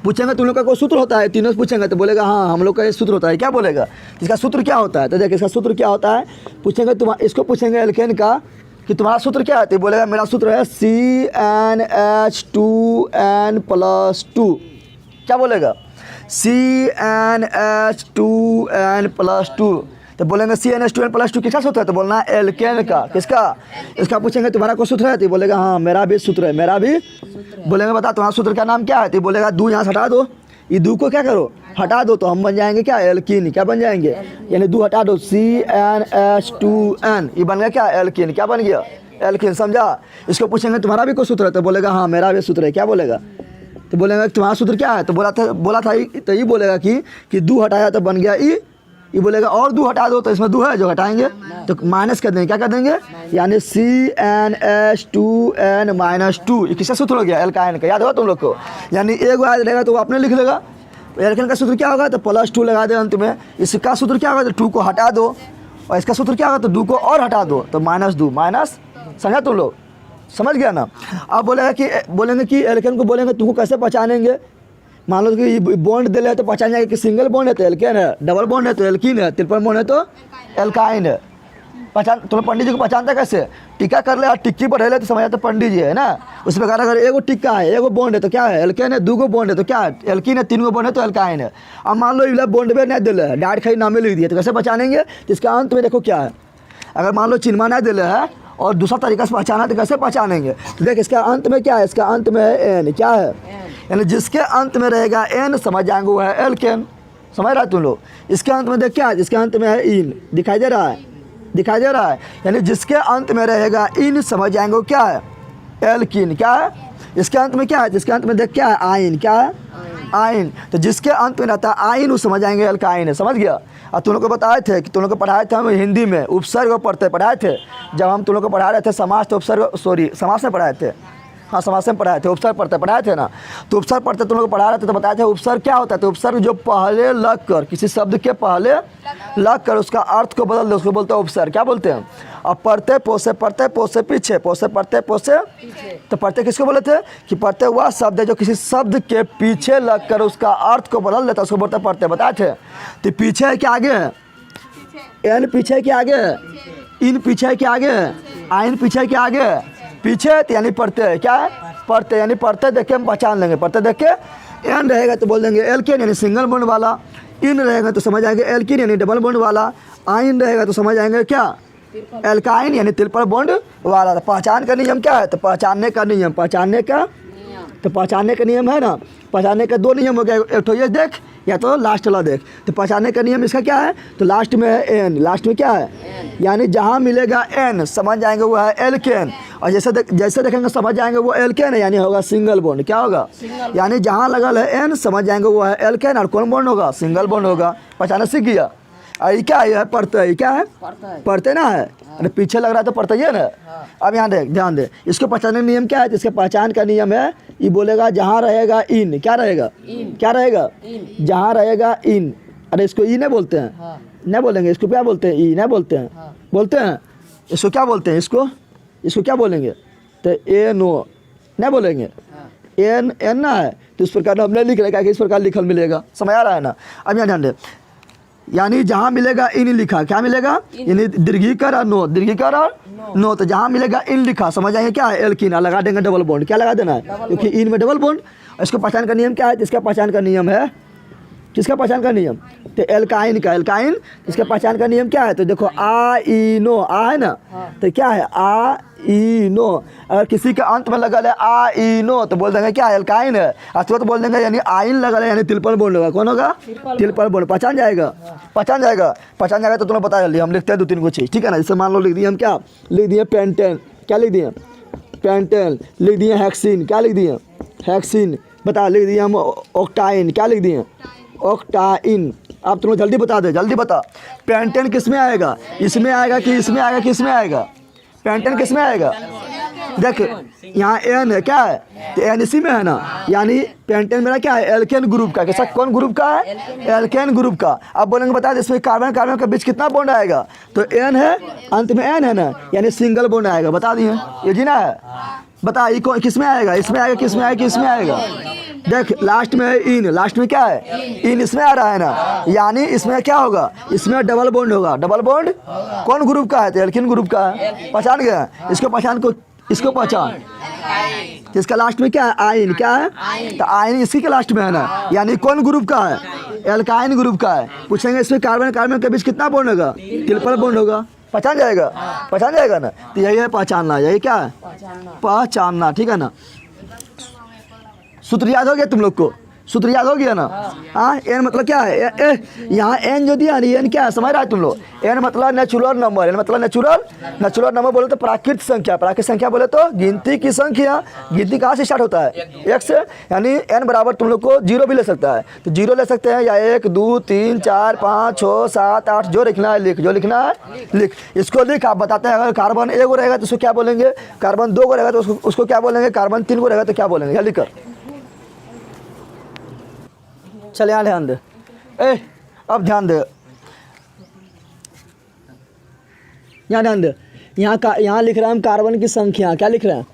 पूछेंगे तुम लोग का कोई सूत्र होता है, तीनों से पूछेंगे तो बोलेगा हाँ हम लोग का ये सूत्र होता है, क्या बोलेगा, इसका सूत्र क्या होता है, तो देखिए इसका सूत्र क्या होता है, पूछेंगे तुम इसको पूछेंगे एल्केन का कि तुम्हारा सूत्र क्या है, तो बोलेगा मेरा सूत्र है CnH2n+2, क्या बोलेगा, CnH2n+2, तो बोलेंगे CnH2n+2 किसका सूत्र है, तो बोलना है एल्केन का, किसका, इसका पूछेंगे तुम्हारा कोई सूत्र है, तो बोलेगा हाँ मेरा भी सूत्र है, मेरा भी, बोलेंगे बता तुम्हारा सूत्र का नाम क्या है, तो बोलेगा दो यहाँ से हटा दो, ये दो को क्या करो हटा दो, तो हम बन जाएंगे क्या एल्कीन, क्या बन जाएंगे, यानी दो हटा दो CnH2n, ये बन गया क्या एल्कीन, क्या बन गया एल्कीन, समझा। इसको पूछेंगे तुम्हारा भी कोई सूत्र है, तो बोलेगा हाँ मेरा भी सूत्र है, क्या बोलेगा, तो बोलेगा तुम्हारा सूत्र क्या है, तो बोला था तो ये बोलेगा कि दो हटाया तो बन गया ये बोलेगा और दो हटा दो, तो इसमें दो है जो हटाएंगे तो माइनस कर देंगे, क्या कर देंगे, यानी CnH2n-2, ये किसका सूत्र हो गया, एल्काइन का, याद होगा तुम लोग को, यानी एक याद रहेगा तो वो आपने लिख लेगा। एल्काइन का सूत्र क्या होगा, तो +2 लगा दे अंत में, इसका सूत्र क्या होगा, तो 2 को हटा दो, और इसका सूत्र क्या होगा, तो 2 को और हटा दो, तो -2 माइनस, समझा तुम लोग, समझ गया ना। अब बोलेंगे कि एल्केन को बोलेंगे तुमको कैसे पहचानेंगे, मान लो कि बॉन्ड दे रहे तो पहचान जाएंगे कि सिंगल बॉन्ड है तो एल्केन है, डबल बॉन्ड है तो एल्कीन है, ट्रिपल बॉन्ड है तो एल्काइन है। पहचान तुम पंडित जी को पहचानता कैसे, टीका कर ले और टिक्की पर रह तो समझ आते पंडित जी है ना। उस प्रकार अगर एगो टिक्का है, एगो बॉन्ड है तो क्या है एल्केन है, दूगो बॉन्ड है तो क्या है एल्कीन है, तीन गो बॉन्ड है तो एल्काइन है। अब मान लो इला बॉन्ड में नहीं दिले है, डायरेक्ट खाली नामे लिख दिए तो कैसे पहचानेंगे, तो इसका अंत में देखो क्या है, अगर मान लो चिन्ह नहीं दिले है और दूसरा तरीका से पहचाना तो कैसे पहचानेंगे, तो देख इसका अंत में क्या है, इसका अंत में है एन, क्या है, यानी जिसके अंत में रहेगा एन समझ जाएंगे वो है एल्केन। समझ रहा है तुम लोग। इसके अंत में देख क्या है, जिसके अंत में है इन, दिखाई दे रहा है, दिखाई दे रहा है, यानी जिसके अंत में रहेगा इन समझ जाएंगे वो क्या है एल्कीन। क्या है इसके अंत में, क्या है जिसके अंत में देख क्या है आइन, क्या है आइन, तो जिसके अंत में रहता है आइन वो समझ जाएंगे एल्काइन है। समझ गया। और तुम लोग को बताए थे कि तुम लोग को पढ़ाए थे हम हिंदी में उपसर्ग पढ़ाए थे, जब हम तुम लोग को पढ़ा रहे थे समास तो उपसर्ग समास में पढ़ाए थे, हाँ समाज में पढ़ाए थे, उपसर्ग पढ़ाए थे ना। तो उपसर्ग पढ़ते तुम लोग पढ़ा रहे थे तो बताए थे उपसर्ग क्या होता है। तो उपसर्ग जो पहले लग कर, किसी शब्द के पहले लग कर उसका अर्थ को बदल दे उसको बोलते हैं उपसर्ग। क्या बोलते हैं। अब पढ़ते पोसे पीछे, पोसे पढ़ते पोसे, तो पढ़ते किसको बोले थे कि पढ़ते हुआ शब्द है जो किसी शब्द के पीछे लग कर उसका अर्थ को बदल देता है उसको बोलते पढ़ते। बताए थे। तो पीछे है कि आगे है, एन पीछे है कि आगे है, इन पीछे है कि आगे है, आइन पीछे है कि आगे है, पीछे तो यानी पढ़ते हैं। क्या है पढ़ते, यानी पढ़ते देख के हम पहचान लेंगे। पढ़ते देख के एन रहेगा तो बोल देंगे एल्केन यानी सिंगल बॉन्ड वाला, इन रहेगा तो समझ आएंगे एल्किन यानी डबल बॉन्ड वाला, आइन रहेगा तो समझ आएंगे क्या एल्काइन यानी ट्रिपल बॉन्ड वाला। पहचान का नियम क्या है। तो पहचानने का नियम, पहचानने का नियम है ना। पहचानने का दो नियम हो गया, एक तो ये देख या तो लास्ट वाला देख। तो पहचानने का नियम इसका क्या है। तो लास्ट में है एन, लास्ट में क्या है यानी जहाँ मिलेगा एन समझ जाएंगे वो है एल्केन, और जैसे देखेंगे समझ जाएंगे वो एल्केन है यानी होगा सिंगल बॉन्ड। क्या होगा यानी जहाँ लगल है एन समझ जाएंगे वो है एल्केन, और कौन बॉन्ड होगा सिंगल बॉन्ड होगा। पहचाना सीख गया। ये क्या है पढ़ते है, क्या है पढ़ते ना है, अरे पीछे लग रहा है तो पढ़ते ही है ना। अब यहाँ देख ध्यान दे, इसको पहचानने का नियम क्या है। इसके पहचान का नियम है ये बोलेगा जहाँ रहेगा इन, क्या रहेगा क्या रहेगा जहाँ रहेगा इन। अरे इसको ई नहीं बोलते हैं, नहीं बोलेंगे इसको क्या बोलते हैं, ई नहीं बोलते हैं, बोलते हैं इसको क्या बोलते हैं, इसको क्या बोलेंगे। तो ए नो नहीं बोलेंगे, एन एन ना है तो इस प्रकार हम नहीं लिख रहे क्या कि इस प्रकार लिखल मिलेगा। समझ आ रहा है ना। अब यहाँ ध्यान दे, यानी जहाँ मिलेगा इन लिखा, क्या मिलेगा यानी दीर्घिकार और नो, दीर्घिकार और नो। तो जहाँ मिलेगा इन लिखा समझ आएंगे क्या है एल्किन, लगा देंगे डबल बॉन्ड। क्या लगा देना है क्योंकि इन में डबल बॉन्ड। इसको पहचान का नियम क्या है। इसका पहचान का नियम है, किसका पहचान का नियम तो एल्काइन का, एल्काइन इसका पहचान का नियम क्या है। तो देखो आ ई नो, आ है ना तो क्या है आ ई नो। अगर किसी के अंत में लगा है आ ई नो तो बोल देंगे क्या एल्काइन है, अथवा तो बोल देंगे यानी आइन लगा है यानी ट्रिपल बॉन्ड होगा। कौन होगा ट्रिपल बॉन्ड। पहचान जाएगा, पहचान जाएगा तो तुम्हें बता जल्दी। हम लिखते हैं दो तीन को चीज़, ठीक है ना। जैसे मान लो लिख दिए हम क्या लिख दिए पेंटेन, क्या लिख दिए पेंटेन, लिख दिए हेक्सिन, क्या लिख दिए हेक्सिन, बता लिख दिए हम ऑक्टाइन, क्या लिख दिए ऑक्टाइन। आप तुम्हें जल्दी बता दे, जल्दी बता पेंटेन किस में आएगा, इसमें आएगा कि इसमें आएगा, किस में आएगा पेंटेन किस में आएगा। देख यहाँ एन है क्या है तो एन इसी में है ना, यानी पेंटेन मेरा क्या है एल्केन ग्रुप का। कैसा कौन ग्रुप का है एल्केन ग्रुप का। अब बोलेंगे बता दे इसमें कार्बन कार्बन के बीच कितना बॉन्ड आएगा। तो एन है अंत में एन है ना यानी सिंगल बॉन्ड आएगा। बता दिए ये जी ना है। बता ये कौन किस में आएगा, इसमें आएगा किसमें आएगा, किसमें आएगा। देख लास्ट में है इन, लास्ट में क्या है इन इसमें आ रहा है ना, यानी इसमें क्या होगा इसमें डबल बॉन्ड होगा। डबल बॉन्ड कौन ग्रुप का है तो एल्किन ग्रुप का है। पहचान गया इसको, पहचान को इसको पहचान। इसका लास्ट में क्या है आइन, क्या है तो आइन इसी के लास्ट में है ना, यानी कौन ग्रुप का है एल्काइन ग्रुप का है। पूछेंगे इसमें कार्बन कार्बन के बीच कितना बॉन्ड होगा ट्रिपल बॉन्ड होगा। पहचान जाएगा ना। तो यही है पहचानना, यही क्या है पहचानना, ठीक है ना। सूत्र याद हो गया तुम लोग को, सूत्र याद हो गया ना। हाँ एन मतलब क्या है यहाँ एन जो दिया एन क्या है समझ रहा है तुम लोग। एन मतलब नेचुरल नंबर, एन मतलब नेचुरल नंबर बोले तो प्राकृतिक संख्या, प्राकृतिक संख्या बोले तो गिनती की संख्या। गिनती कहाँ से स्टार्ट होता है एक से, यानी एन बराबर तुम लोग को जीरो भी ले सकता है तो जीरो ले सकते हैं, या 1 2 3 4 5 6 7 8 जो लिखना है लिख, जो लिखना है लिख। इसको लिख आप बताते हैं। अगर कार्बन 1 को रहेगा तो उसको क्या बोलेंगे, कार्बन 2 को रहेगा तो उसको क्या बोलेंगे, कार्बन 3 को रहेगा तो क्या बोलेंगे, या लिख कर। चल यहाँ ध्यान दे, अब ध्यान दे, यहाँ ध्यान दे। यहाँ लिख रहे हैं हम कार्बन की संख्या। क्या लिख रहे हैं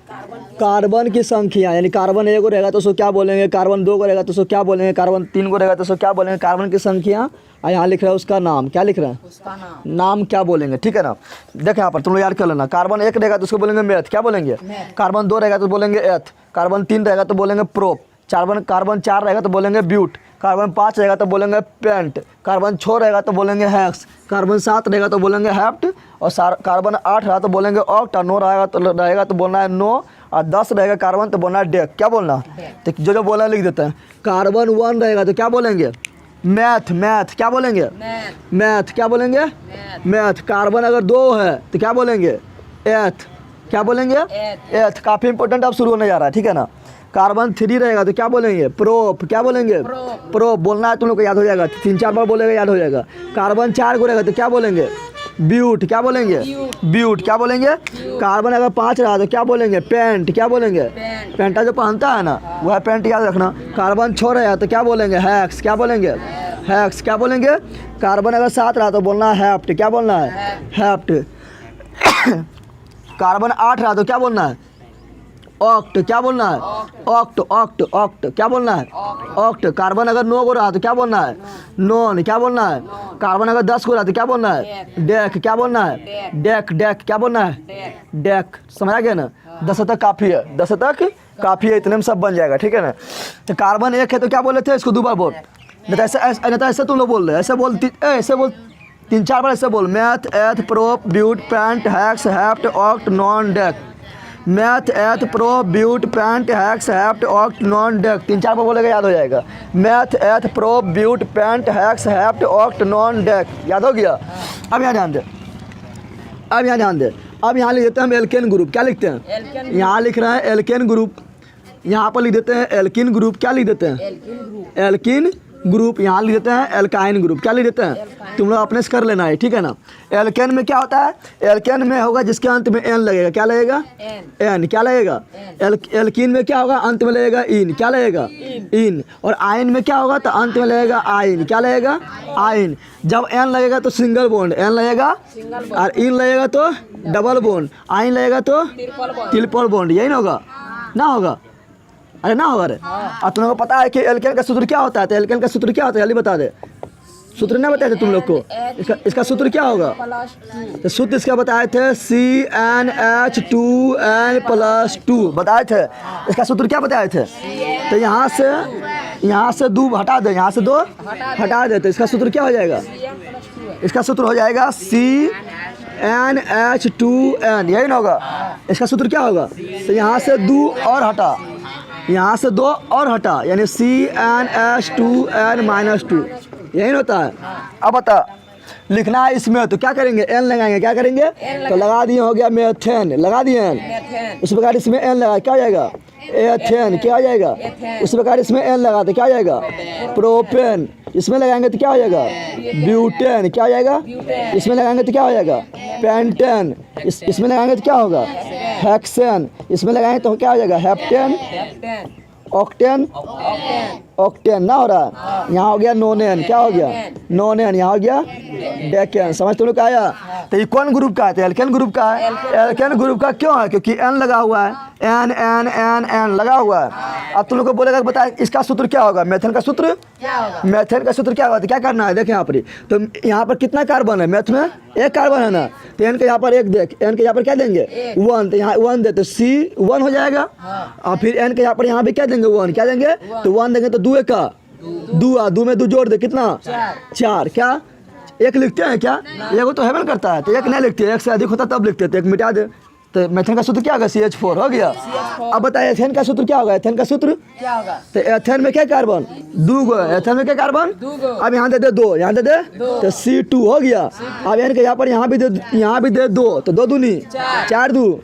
कार्बन की संख्या, यानी कार्बन 1 को रहेगा तो उसको क्या बोलेंगे, कार्बन 2 को रहेगा तो उसको क्या बोलेंगे, कार्बन 3 को रहेगा तो उसको क्या बोलेंगे, कार्बन की संख्या। और यहाँ लिख रहा है उसका नाम, क्या लिख रहे हैं उसका नाम क्या बोलेंगे, ठीक है ना। देख यहाँ पर तुम लोग याद कर लेना। कार्बन 1 रहेगा तो उसको बोलेंगे मेथ, क्या बोलेंगे। कार्बन 2 रहेगा तो बोलेंगे एथ, कार्बन 3 रहेगा तो बोलेंगे प्रोप, कार्बन 4 रहेगा तो बोलेंगे ब्यूट, कार्बन 5 रहेगा तो बोलेंगे पेंट, कार्बन 6 रहेगा तो बोलेंगे हेक्स, कार्बन 7 रहेगा तो बोलेंगे हेप्ट, और कार्बन 8 रहेगा तो बोलेंगे ऑक्ट, और 9 रहेगा तो बोलना है नो, और 10 रहेगा कार्बन तो बोलना है डेक। क्या बोलना तो जो बोलना लिख देते हैं। कार्बन 1 रहेगा तो क्या बोलेंगे मैथ, क्या बोलेंगे मैथ, क्या बोलेंगे मैथ। कार्बन अगर 2 है तो क्या बोलेंगे एथ, क्या बोलेंगे एथ। काफ़ी इंपॉर्टेंट अब शुरू होने जा रहा है, ठीक है ना। कार्बन 3 रहेगा तो क्या बोलेंगे प्रोप, क्या बोलेंगे प्रोप। बोलना है तुम लोग को याद हो जाएगा, 3-4 बार बोलेगा याद हो जाएगा। कार्बन 4 को रहेगा तो क्या बोलेंगे ब्यूट, क्या बोलेंगे? ब्यूट, क्या बोलेंगे? कार्बन अगर 5 रहा तो क्या बोलेंगे? पेंट, क्या बोलेंगे? पेंटा जो पहनता है ना वह पेंट याद रखना। कार्बन 6 रहा तो क्या बोलेंगे? हैक्स, क्या बोलेंगे? हैक्स, क्या बोलेंगे? कार्बन अगर 7 रहा तो बोलना है हैप्ट, क्या बोलना है? हैप्ट। कार्बन 8 रहा तो क्या बोलना है? ऑक्ट, क्या बोलना है? ऑक्ट, ऑक्ट, ऑक्ट, क्या बोलना है? ऑक्ट। कार्बन अगर 9 को रहा तो क्या बोलना है? नॉन, क्या बोलना है? कार्बन अगर 10 को रहा तो क्या बोलना है? डेक, क्या बोलना है? डेक, डेक, क्या बोलना है? डेक। समझ आ गया ना? 10 तक काफ़ी है, 10 तक काफ़ी है, इतने में सब बन जाएगा, ठीक है ना? तो कार्बन 1 है तो क्या बोले थे? इसको 2 बार बोल, नहीं तो ऐसे तुम लोग बोल रहे, ऐसे बोल 3-4 बार ऐसे बोल। Meth, eth, prop, but, pent, hex, hept, oct, non, dec. Meth, eth, pro, but, pent, hex, hept, oct, non, dec. 3-4 बार बोलेगा, याद हो जाएगा। Meth, eth, pro, but, pent, hex, hept, oct, non, dec. याद हो गया? अब यहाँ ध्यान दे, अब यहाँ ध्यान दे। अब यहाँ लिख देते हैं हम एल्केन ग्रुप, क्या लिखते हैं? यहाँ लिख रहे हैं एल्केन ग्रुप, यहाँ पर लिख देते हैं एल्किन ग्रुप, क्या लिख देते हैं? Alkene group. यहाँ लिख देते हैं एल्काइन ग्रुप, क्या लिख देते हैं? तुम लोग अपने से कर लेना है, ठीक है ना? एल्केन में क्या होता है? एल्केन में होगा जिसके अंत में एन लगेगा, क्या लगेगा? एन, क्या लगेगा? एल्किन में क्या होगा? अंत में लगेगा इन, क्या लगेगा? इन। और आयन में क्या होगा? तो अंत में लगेगा आयन, क्या लगेगा? आयन। जब एन लगेगा तो सिंगल बॉन्ड, एन लगेगा, और इन लगेगा तो डबल बॉन्ड, आयन लगेगा तो ट्रिपल बॉन्ड। यही ना होगा? ना होगा? अरे ना होगा रे। अब तुम लोग को पता है कि एल्केन का सूत्र क्या होता है? तो एल्केन का सूत्र क्या होता है? जल्दी बता दे। सूत्र ना बताए थे तुम लोग को? इसका सूत्र क्या होगा? तो सूत्र इसका बताए थे CnH2n+2 बताए थे। इसका सूत्र क्या बताए थे? तो यहाँ से 2 हटा दे, यहाँ से 2 हटा दे, तो इसका सूत्र क्या हो जाएगा? इसका सूत्र हो जाएगा CnH2n, यही ना होगा? इसका सूत्र क्या होगा? तो यहाँ से 2 और हटा, यहाँ से 2 और हटा, यानी CnH2n-2, यही होता है। अब बता, लिखना है इसमें तो क्या करेंगे? एन लगाएंगे, क्या करेंगे? तो लगा दिए, हो गया मेथेन, लगा दिए एन। उस प्रकार इसमें एन लगा, क्या हो जाएगा? एथेन, क्या हो जाएगा? उस प्रकार इसमें एन लगा तो क्या हो जाएगा? प्रोपेन। इसमें लगाएंगे तो क्या हो जाएगा? ब्यूटेन, क्या हो जाएगा? इसमें लगाएंगे तो क्या हो जाएगा? पेंटेन। इसमें लगाएंगे तो क्या होगा? हेक्सेन। इसमें लगाएंगे तो क्या हो जाएगा? हेप्टेन, ऑक्टेन, ऑक्टेन ना हो रहा है। यहाँ हो गया नोनेन, क्या हो गया? नोनेन। यहाँ हो गया डेकेन। समझ तुम लोग का आया? तो ये कौन ग्रुप का है? तो एल्केन ग्रुप का है। एल्केन ग्रुप का क्यों है? क्योंकि एन लगा हुआ है, एन एन एन एन लगा हुआ है। अब तुम लोग को बोलेगा बता इसका सूत्र क्या होगा? मेथेन का सूत्र क्या होगा? मेथेन का सूत्र क्या होगा? तो क्या करना है? देखें यहाँ पर, तो यहाँ पर कितना कार्बन है? मैथ में 1 कार्बन है ना, तो एन के यहाँ पर 1 देख, एन के यहाँ पर क्या देंगे? 1, तो यहाँ 1 दे तो C1 हो जाएगा। और फिर एन के यहाँ भी क्या देंगे? 1, क्या देंगे? तो 1 देंगे तो 2 का 2 में 2 जोड़ दे, कितना? 4। क्या 1 लिखते हैं क्या? एगो तो हेवन करता है, तो 1 नहीं लिखते, 1 से अधिक होता तब लिखते, तो 1 मिटा दे। तो मेथेन का सूत्र क्या होगा? CH4 हो गया। अब बताइए एथेन का सूत्र क्या होगा? एथेन का सूत्र क्या होगा? तो एथेन में क्या कार्बन? 2 गो। एथेन में क्या कार्बन? 2 गो। अब यहाँ दे 2, यहाँ दे तो C2 हो गया। अब यानी कि यहाँ भी दे 2, तो 2 दूनी 4 2।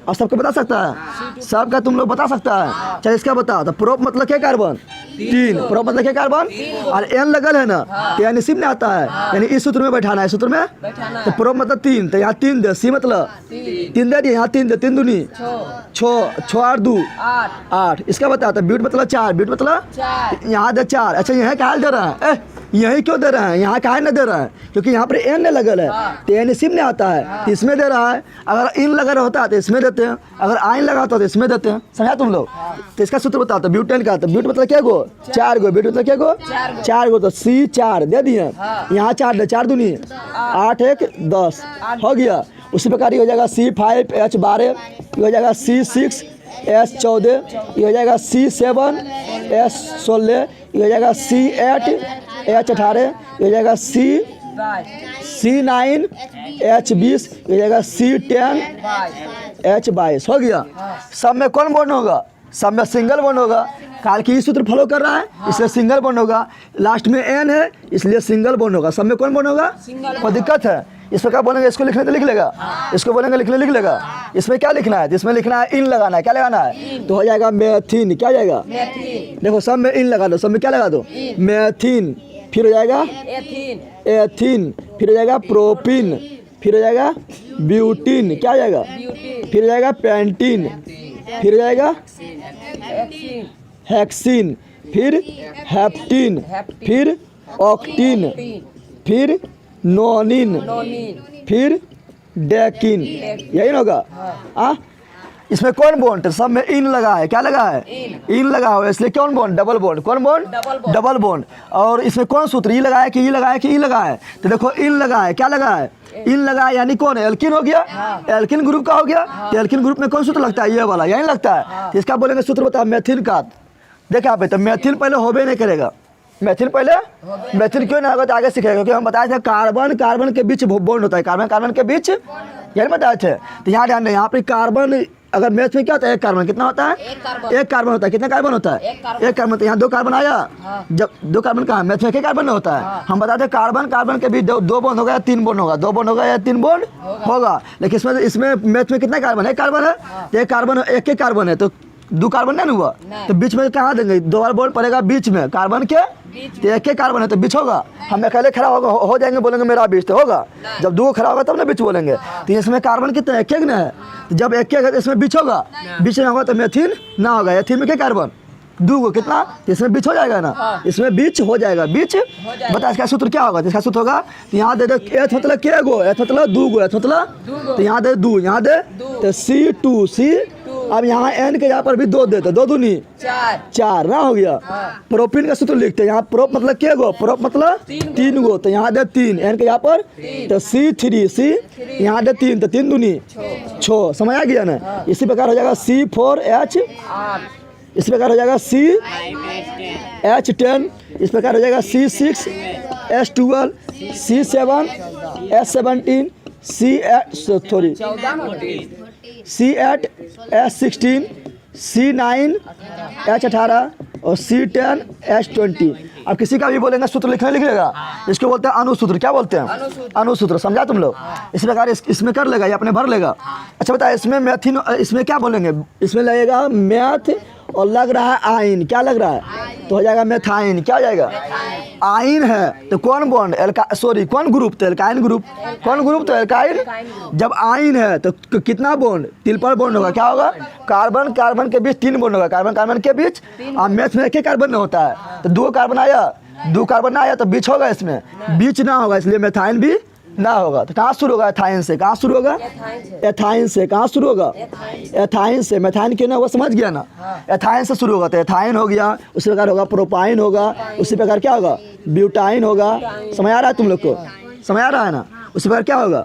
अब सबको बता सकता है? सबका तुम लोग बता सकता है? चल इसका बता। तो प्रोप मतलब क्या कार्बन? 3। प्रोप मतलब क्या कार्बन? और एन लगल है ना, तो यानी सिम में आता है, यानी इस सूत्र में बैठाना है, सूत्र में। तो प्रोप मतलब 3, तो यहाँ 3 दे, C मतलब 3 दे दिए, यहाँ 3 दे, 3 दूनी 6, 6 8 2 8। इसका बता। तो ब्यूट मतलब 4, ब्यूट मतलब यहाँ दे 4। अच्छा यहाँ कहा दे रहा है? यही क्यों दे रहा है? यहाँ काहे न दे रहा है? क्योंकि यहाँ पर एन ने लगल है, तो एन सिम में आता है, तो इसमें दे रहा है। अगर इन लगा होता है तो इसमें देते हैं, अगर आइन लगा होता है तो इसमें देते हैं। समझा तुम लोग? तो इसका सूत्र बताता ब्यूटेन का। तो ब्यूट मतलब क्या गो? 4 गो। ब्यूट मतलब क्या गो? 4 गो। तो C4 दे दिए, यहाँ 4 दे, 4 दूनी 8 1 10 हो गया। उसी प्रकार ये हो जाएगा C5H12, ये हो जाएगा C6 S14, ये हो जाएगा C7 S16, ये हो जाएगा C8 H18, ये हो जाएगा C9 H20, ये हो जाएगा C10 H22 हो गया। सब में कौन बॉन्ड होगा? सब में सिंगल बॉन्ड होगा। काल की सूत्र फॉलो कर रहा है, इसलिए सिंगल बॉन्ड होगा। लास्ट में एन है, इसलिए सिंगल बॉन्ड होगा। सब में कौन बॉन्ड होगा? कोई दिक्कत है? इसमें क्या बोलेंगे? इसको लिखने तो लिख लेगा, इसको बोलेंगे लिखने लिख लेगा। इसमें क्या लिखना है? इसमें लिखना है इन लगाना है। क्या लगाना है? तो हो जाएगा मेथिन। क्या हो जाएगा? देखो सब में इन लगा दो, सब में क्या लगा दो? मेथिन। फिर हो जाएगा एथीन, एथिन, फिर हो जाएगा प्रोपिन, फिर हो जाएगा ब्यूटीन, क्या हो जाएगा, ब्यूटीन, फिर हो जाएगा पेंटीन, फिर हो जाएगा एक्सीन, हेक्सिन, फिर हेप्टीन, फिर ऑक्टीन, फिर नोनिन, नोनिन, फिर डेकिन, यही ना होगा। हाँ, इसमें कौन बॉन्ड है, सब में इन लगा है, क्या लगा है, इन लगा हुआ है, इसलिए कौन बॉन्ड, डबल बॉन्ड, कौन bond, double bond. Double bond. और इसमें कौन सूत्र, ई लगा है कि ई लगा है कि ई लगा है, तो देखो इन लगा है, क्या लगा है, इन लगा है, यानी कौन है, एल्किन हो गया, एल्किन ग्रुप का हो गया। तो एल्किन ग्रुप में कौन सूत्र लगता है, ये वाला, यही लगता है। तो इसका बोलेंगे सूत्र बता, मेथिल का। देखा आप, तो मेथिल पहले होबे नहीं करेगा, मेथिल पहले, मेथिल क्यों ना होगा तो आगे सीखेगा, क्योंकि हम बताए थे कार्बन कार्बन के बीच बॉन्ड होता है, कार्बन कार्बन के बीच, यही बताए थे। तो यहाँ ध्यान दें, यहाँ पर कार्बन, अगर मैथ में क्या होता है, एक कार्बन कितना होता है, एक कार्बन होता है, कितना कार्बन होता है, एक कार्बन। तो यहाँ दो कार्बन आया, जब दो कार्बन कहाँ, मैथ में एक कार्बन नहीं होता है। हम बताते हैं कार्बन कार्बन के बीच दो बॉन्ड होगा या तीन बॉन्ड होगा, दो बॉन्ड होगा या तीन बॉन्ड होगा। लेकिन इसमें मैथ में कितना कार्बन है, एक कार्बन है, तो एक कार्बन, एक एक कार्बन है, तो दो कार्बन नहीं हुआ, तो बीच में कहाँ देंगे, दो बार बॉन्ड पड़ेगा बीच में, कार्बन के, तो एक एक कार्बन है तो बीच होगा। हम अकेले खड़ा होगा हो जाएंगे, बोलेंगे मेरा बीच, तो होगा। जब दो खड़ा होगा तब ना बीच बोलेंगे। तो इसमें कार्बन कितना, एक एक ना है, तो जब एक एक है तो इसमें बीच होगा, बीच में होगा तो मेथिन ना होगा। एथिन में क्या कार्बन, दो को कितना, तो इसमें बीच हो जाएगा ना, इसमें बीच हो जाएगा, बीच बता। इसका सूत्र क्या होगा, इसका सूत्र होगा, तो यहाँ दे दो एथ मतलब के गो, एथ मतलब दो गो, एथ मतलब, तो यहाँ दे दो, यहाँ दे तो C2C। अब यहाँ N के यहाँ पर भी दो देते, दो दूनी चार ना हो गया। प्रोपिन का सूत्र लिखते हैं, यहाँ प्रोप मतलब के गो, प्रोप मतलब तीन गो, तो यहाँ दे तीन, N के यहाँ पर तो C3C, यहाँ दे तीन, तो तीन दूनी 6, समझ आ गया ना। इसी प्रकार हो जाएगा C4H, इस प्रकार हो जाएगा CH10, इस प्रकार हो जाएगा C6H12, C7H17, C8H16, C9H18 और C10H20। अब किसी का भी बोलेंगे सूत्र लिखने लिख लेगा, इसको बोलते हैं अनुसूत्र। क्या बोलते हैं, अनुसूत्र, समझा तुम लोग। इस प्रकार इसमें कर लेगा, ये अपने भर लेगा। अच्छा बता, इसमें मैथिन, इसमें क्या बोलेंगे, इसमें लगेगा मैथ और लग रहा है आइन, क्या लग रहा है, तो हो जाएगा मेथाइन, क्या हो जाएगा, आइन है तो कौन बॉन्ड, कौन ग्रुप, तो एल्काइन ग्रुप, कौन ग्रुप, तो एल्काइन। जब आइन है तो कितना बॉन्ड, ट्रिपल बॉन्ड होगा, क्या होगा, कार्बन कार्बन के बीच तीन बॉन्ड होगा, कार्बन कार्बन के बीच। और मैथ में एक ही कार्बन नहीं होता है, तो दो कार्बन आया, दो कार्बन ना आया तो बीच होगा, इसमें बीच ना होगा, इसलिए मेथाइन भी ना होगा। तो कहाँ शुरू होगा, एथाइन से, कहाँ शुरू होगा, एथाइन से, कहाँ शुरू होगा, एथाइन से। मेथाइन क्यों ना होगा, समझ गया ना, एथाइन से शुरू होगा, तो एथाइन हो गया, उसी प्रकार होगा प्रोपाइन होगा, उसी प्रकार क्या होगा, ब्यूटाइन होगा। समझ आ रहा है तुम लोग को, समझ आ रहा है ना। उसी प्रकार क्या होगा,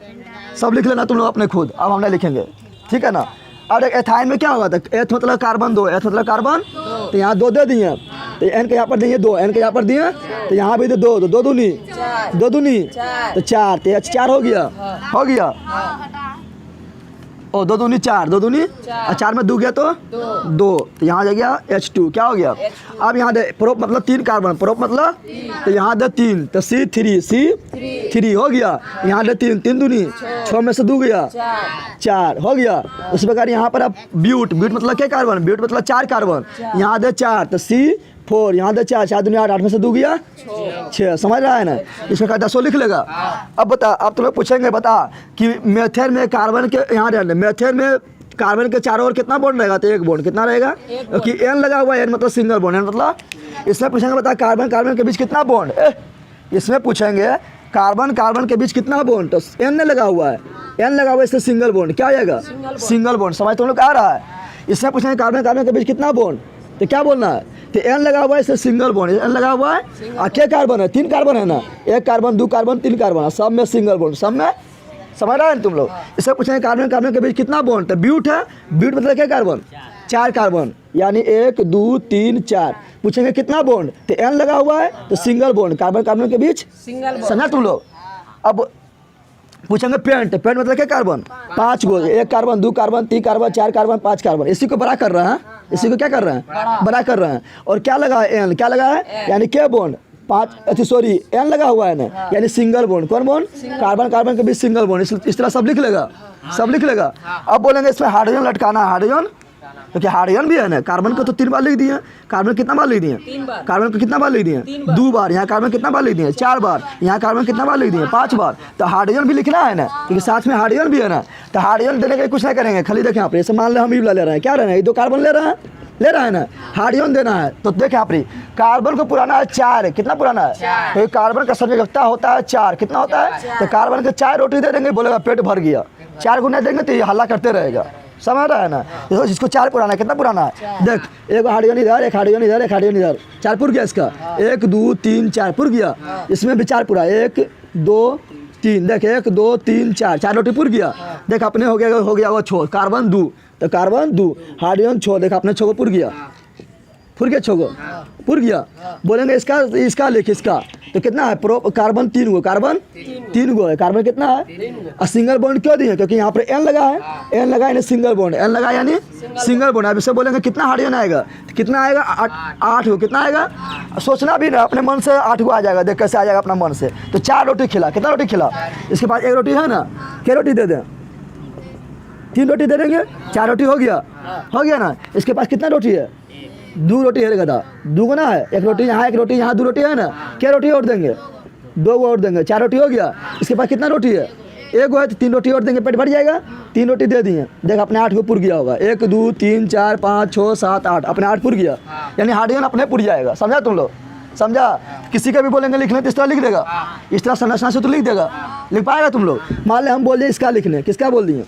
सब लिख लेना तुम लोग अपने खुद, अब हम नहीं लिखेंगे, ठीक है ना। अब एथाइन में क्या होगा, तो एथ मतलब कार्बन दो, एथ मतलब कार्बन, तो यहाँ दो दे दिए, तो एन के यहाँ पर दिए दो, एन के यहाँ पर दिए, तो यहाँ भी दो, तो दो दूनी तो चार, तो एच 4 हो गया, हो गया। ओ दो दूनी चार, दो दूनी और चार में दो गया तो दो, तो यहाँ जा गया H2, क्या हो गया। अब यहाँ दे प्रोप मतलब तीन कार्बन, प्रोप मतलब, तो यहाँ दे तीन, तो C3 हो गया, यहाँ दे तीन, तीन दूनी 6 में से दो गया 4 हो गया। उसी प्रकार यहाँ पर अब ब्यूट मतलब क्या कार्बन, ब्यूट मतलब 4 कार्बन, यहाँ दे 4, तो C4, यहाँ दे 4, 4 दूनी 8, 8 में से दो गया 6, समझ रहा है ना। इसमें का 10 लिख लेगा। अब बता, अब तुम्हें पूछेंगे, बता कि मेथेन में कार्बन के, यहाँ रहने मेथेन में कार्बन के चारों ओर कितना बॉन्ड रहेगा, तो एक बॉन्ड कितना रहेगा, क्योंकि एन लगा हुआ है, एन मतलब सिंगल बॉन्ड, एन मतलब। इसमें पूछेंगे बता कार्बन कार्बन के बीच कितना बॉन्ड, इसमें पूछेंगे कार्बन कार्बन के बीच कितना बॉन्ड, तो एन ने लगा हुआ है, एन लगा हुआ है, इससे सिंगल बॉन्ड, क्या हो जाएगा, सिंगल बॉन्ड। समझ तुम लोग आ रहा है। इसमें पूछेंगे कार्बन कार्बन के बीच कितना बॉन्ड, तो क्या बोलना है, तो एन लगा हुआ है, इससे सिंगल बॉन्ड, एन लगा हुआ है। और क्या कार्बन है, 3 कार्बन है ना, 1 कार्बन 2 कार्बन 3 कार्बन, सब में सिंगल बॉन्ड, सब में। समझ रहा है तुम लोग। इससे पूछेंगे कार्बन कार्बन के बीच कितना बॉन्ड, तो ब्यूट है, ब्यूट मतलब क्या कार्बन, 4 कार्बन, यानी 1 2 3 4। पूछेंगे कितना बॉन्ड, तो एन लगा हुआ है, तो सिंगल बॉन्ड, कार्बन कार्बन के बीच सिंगल। समझा तुम लोग। अब पूछेंगे पेंट, पेंट मतलब क्या कार्बन, 5 गो, 1 carbon 2 carbon 3 carbon 4 carbon 5 carbon. इसी को बड़ा कर रहे हैं, इसी को क्या कर रहे हैं, बड़ा कर रहे हैं। और क्या लगा है, एन, क्या लगा है, यानी के बॉन्ड 5, सॉरी एन लगा हुआ है ना, यानी सिंगल बॉन्ड, कौन बॉन्ड, कार्बन कार्बन के बीच सिंगल बॉन्ड। इस तरह सब लिख लेगा, सब लिख लेगा। अब बोलेंगे इसमें हाइड्रोजन लटकाना, हाइड्रोजन क्योंकि हाइड्रोजन भी है ना, कार्बन को तो 3 बार लिख दिए, कार्बन कितना बार लिख दिए, 3 बार, कार्बन को कितना बार लिख दिए, 2 बार, यहाँ कार्बन कितना बार लिख दिए, 4 बार, यहाँ कार्बन कितना बार लिख दिए, 5 बार। तो हाइड्रोजन भी लिखना है ना, क्योंकि साथ में हाइड्रोजन भी है ना। तो हाइड्रोजन देने के लिए कुछ नहीं करेंगे, खाली देखें यहाँ पर, जैसे मान लो हम ले रहे हैं, क्या ले रहे हैं, 2 कार्बन ले रहा है ना, हाइड्रोजन देना है। तो देखें यहाँ पर कार्बन को पुराना है 4, कितना पुराना है, तो कार्बन का संयोजकता होता है 4, कितना होता है, तो कार्बन के 4 रोटी दे देंगे, बोलेगा पेट भर गया। 4 गुना देंगे तो ये हल्ला करते रहेगा, समझ रहा है ना। देखो जिसको 4 पुराना है, कितना पुराना है, देख एक हाइड्रोजन इधर, एक हाइड्रोजन इधर, एक हाइड्रोजन इधर, 4 पुर गया इसका, 1 2 3 4 पुर गया। इसमें भी 4 पूरा, 1 2 3, देख 1 2 3 4 रोटी पुर गया। देख अपने हो गया वो छो, कार्बन 2, तो कार्बन 2, हाइड्रोजन छो, देख अपने छो को पुर गया, छोगो पुर गया। बोलेंगे इसका लिख, इसका तो कितना है, कार्बन 3 गो, कार्बन 3 गो है, कार्बन कितना है, और सिंगल बॉन्ड क्यों दिए, क्योंकि यहाँ पर एन लगा है, एन लगा यानी सिंगल बॉन्ड, एन लगा यानी सिंगल बॉन्ड। अब इससे बोलेंगे कितना हाइड्रोजन आएगा, तो कितना आएगा, 8 गो, कितना आएगा, सोचना भी ना, अपने मन से 8 गो आ जाएगा, देख कैसे आ जाएगा अपना मन से। तो 4 रोटी खिला, कितना रोटी खिला, इसके पास 1 रोटी है ना, क्या रोटी दे दें, 3 रोटी दे देंगे, 4 रोटी हो गया ना। इसके पास कितना रोटी है, 2 रोटी है गधा, 2 गुना है, 1 रोटी यहाँ, 1 रोटी यहाँ, 2 रोटी है ना, क्या रोटी और देंगे, 2 गो और देंगे, 4 रोटी हो गया। इसके पास कितना रोटी है, 1 गो है, तो 3 रोटी और देंगे, पेट भर जाएगा। 3 रोटी दे दिए, देख अपने 8 को पुर गया होगा, 1 2 3 4 5 6 7 8, अपने 8 पुर गया, यानी हाइड्रोजन अपने पुर जाएगा। समझा तुम लोग, समझा। किसी का भी बोलेंगे लिखने तो इस तरह लिख देगा, इस तरह संरचना से तो लिख देगा, लिख पाएगा तुम लोग। मान ले हम बोल दिए इसका लिखने, किसका बोल दिए,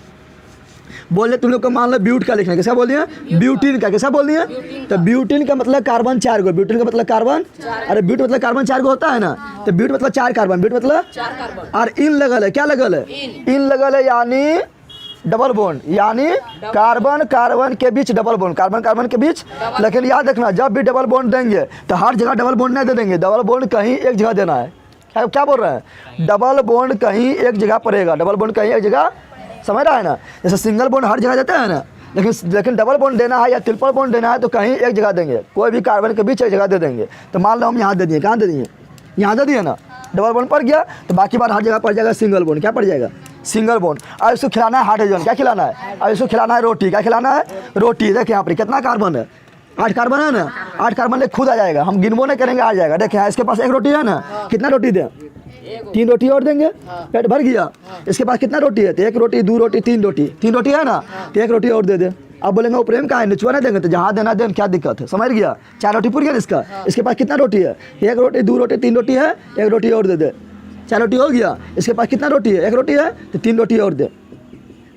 बोले तुम लोग को मान लो ब्यूट का लिखना है, किसका बोल दिए, ब्यूटीन का, किसका बोल दिए, तो ब्यूटीन का मतलब कार्बन 4 गो, ब्यूटीन का मतलब कार्बन, अरे ब्यूट मतलब कार्बन 4 गो होता है ना, तो ब्यूट मतलब 4 कार्बन, ब्यूट मतलब 4 कार्बन, और इन लगल है, क्या लगल है, इन लगल है, यानी डबल बॉन्ड, यानी कार्बन के बीच डबल बॉन्ड, कार्बन के बीच। लेकिन याद रखना, जब भी डबल बॉन्ड देंगे तो हर जगह डबल बॉन्ड नहीं दे देंगे, डबल बॉन्ड कहीं एक जगह देना है। क्या बोल रहे हैं, डबल बॉन्ड कहीं एक जगह पड़ेगा, डबल बॉन्ड कहीं एक जगह, समझ रहा है ना। जैसे सिंगल बॉन्ड हर जगह देते हैं ना, लेकिन डबल बॉन्ड देना है या ट्रिपल बॉन्ड देना है तो कहीं एक जगह देंगे, कोई भी कार्बन के बीच एक जगह दे देंगे। तो मान लो हम यहाँ दे दिए, कहाँ दे दिए, यहाँ दे दिए ना, डबल बॉन्ड पड़ गया, तो बाकी बार हर जगह पड़ जाएगा सिंगल बॉन्ड, क्या पड़ जाएगा, सिंगल बॉन्ड। और इसको खिलाना है हाइड्रोजन, क्या खिलाना है, और इसको खिलाना है रोटी, क्या खिलाना है, रोटी। देखिए यहाँ पर कितना कार्बन है, 8 कार्बन है ना, 8 कार्बन ले खुद आ जाएगा, हम गिनबो नहीं करेंगे, आ जाएगा। देखिए इसके पास 1 रोटी है ना, कितना रोटी दें, 3 रोटी और देंगे, पेट भर गया। इसके पास कितना रोटी है, तो 1 रोटी 2 रोटी 3 रोटी, 3 रोटी है ना, तो 1 रोटी और दे दे। अब बोलेंगे वो प्रेम का है, निचवा नहीं देंगे, तो जहाँ देना दें, क्या दिक्कत है, समझ गया। 4 रोटी पूरी गया इसका, इसके पास कितना रोटी है, 1 रोटी 2 रोटी 3 रोटी है, 1 रोटी और दे दे, 4 रोटी हो गया। इसके पास कितना रोटी है, 1 रोटी है, तो 3 रोटी और दे।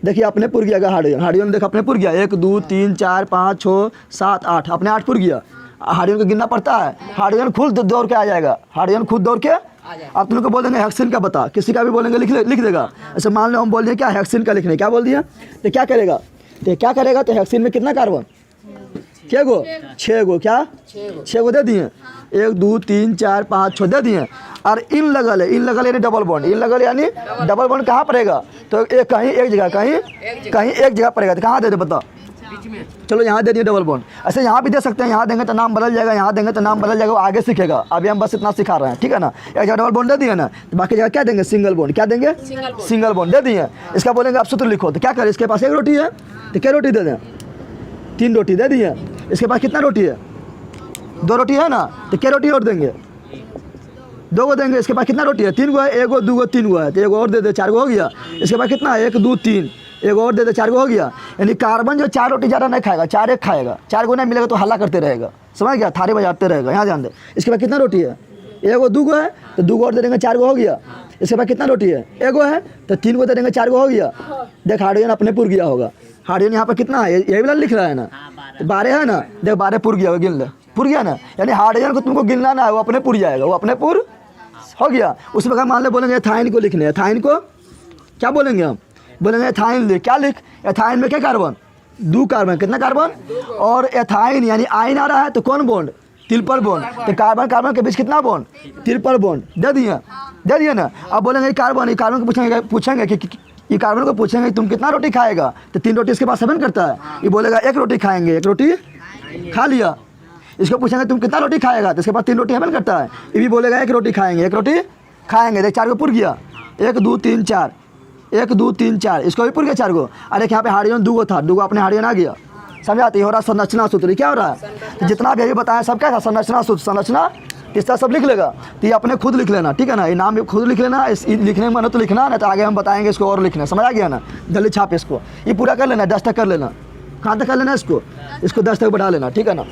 देखिए अपने पुर गया हाइड्रोजन देख अपने पुर गया, 1 2 3 4 5 6 7 8, अपने 8 पुर गया। हाइड्रोजन को गिनना पड़ता है, हाइड्रोजन खुद दौड़ के आ जाएगा, हाइड्रोजन खुद दौड़ के। आप तुम लोग को बोल देंगे हेक्सेन का बता, किसी का भी बोलेंगे लिख देगा। ऐसे मान लो हम बोल दिए क्या हेक्सेन का लिखने, क्या बोल दिया, तो क्या करेगा, तो हेक्सेन में कितना कार्बन, क्या गो, 6 गो, क्या 6 गो दे दिए, 1 2 3 4 5 6 दे दिए। और इन लगल है, इन लगल यानी डबल बॉन्ड, इन लगल यानी डबल बॉन्ड कहाँ पड़ेगा, तो कहीं एक जगह, कहीं एक जगह पड़ेगा, तो कहाँ दे दे बता, चलो यहाँ दे दिए डबल बॉन्ड। ऐसे यहाँ भी दे सकते हैं, यहाँ देंगे तो नाम बदल जाएगा, यहाँ देंगे तो नाम बदल जाएगा, वो आगे सीखेगा, अभी हम बस इतना सिखा रहे हैं, ठीक है ना। एक जगह डबल बॉन्ड दे दिए ना, तो बाकी जगह क्या देंगे, सिंगल बॉन्ड, क्या देंगे, सिंगल बॉन्ड दे दिए। इसका बोलेंगे आप सूत्र लिखो, तो क्या करें, इसके पास 1 रोटी है, तो क्या रोटी दे दें, 3 रोटी दे दिए। इसके पास कितना रोटी है, 2 रोटी है ना, तो क्या रोटी और देंगे, 2 गो देंगे। इसके पास कितना रोटी है, 3 गो है, 1 गो 2 गो 3 गो है, तो 1 गो और दे दे, 4 गो हो गया। इसके पास कितना है, 1 2 3, 1 और दे दे, 4 गो हो गया। यानी कार्बन जो 4 रोटी ज़्यादा नहीं खाएगा, 4 एक खाएगा, 4 गो नहीं मिलेगा तो हल्ला करते रहेगा, समझ गया, थारे बजाते रहेगा, यहाँ ध्यान दे। इसके बाद कितना रोटी है, 1 गो 2 गो है, तो 2 गो और दे देंगे, 4 गो हो गया। इसके बाद कितना रोटी है, 1 गो है, तो 3 गो दे देंगे, 4 गो हो गया। देख हाइड्रोजन अपने पुर गया होगा, हाइड्रोजन यहाँ पर कितना है, यही वाला लिख रहा है ना, 12 है ना, देख 12 पुर गया, गिन ले, पुर गया ना। यानी हाइड्रोजन को तुमको गिनना ना है, वो अपने पुर जाएगा, वो अपने पुर हो गया। उसी प्रकार मान ले बोलेंगे एथाइन को लिखने, एथाइन को क्या बोलेंगे हम, बोलेंगे एथाइन लिख, क्या लिख, एथाइन में क्या कार्बन, 2 कार्बन, कितना कार्बन, और एथाइन यानी आइन आ रहा है, तो कौन बॉन्ड, ट्रिपल बॉन्ड, तो कार्बन के बीच कितना बॉन्ड, ट्रिपल बॉन्ड दे दिए ना। अब बोलेंगे कार्बन को पूछेंगे कि ये कार्बन को पूछेंगे तुम कितना रोटी खाएगा, तो 3 रोटी इसके पास सेवन करता है, ये बोलेगा 1 रोटी खाएंगे, 1 रोटी खा लिया। इसको पूछेंगे तुम कितना रोटी खाएगा, तो इसके पास 3 रोटी हेवन करता है, ये भी बोलेगा 1 रोटी खाएंगे, 1 रोटी खाएंगे। देख 4 गो पुर गया, 1 2 3 4, 1 2 3 4, इसको भी पुर गया 4 गो। अरे यहाँ पे हाइड्रोजन 2 गो था, 2 गो अपने हाइड्रोजन आ गया, समझाती हो रहा संरचना सूत्र, क्या हो रहा है? तो जितना भी अभी बताया सब क्या था? संरचना सूत्र, संरचना इस तरह सब लिख लेगा। तो ये अपने खुद लिख लेना, ठीक है ना, ये नाम भी खुद लिख लेना, इस लिखने में मन तो लिखना ना, तो आगे हम बताएंगे इसको और लिखना, समझ आ गया ना? जल्दी छाप इसको, ये पूरा कर लेना, 10 तक कर लेना। कहाँ तक कर लेना इसको? इसको 10 तक बढ़ा लेना, ठीक है ना?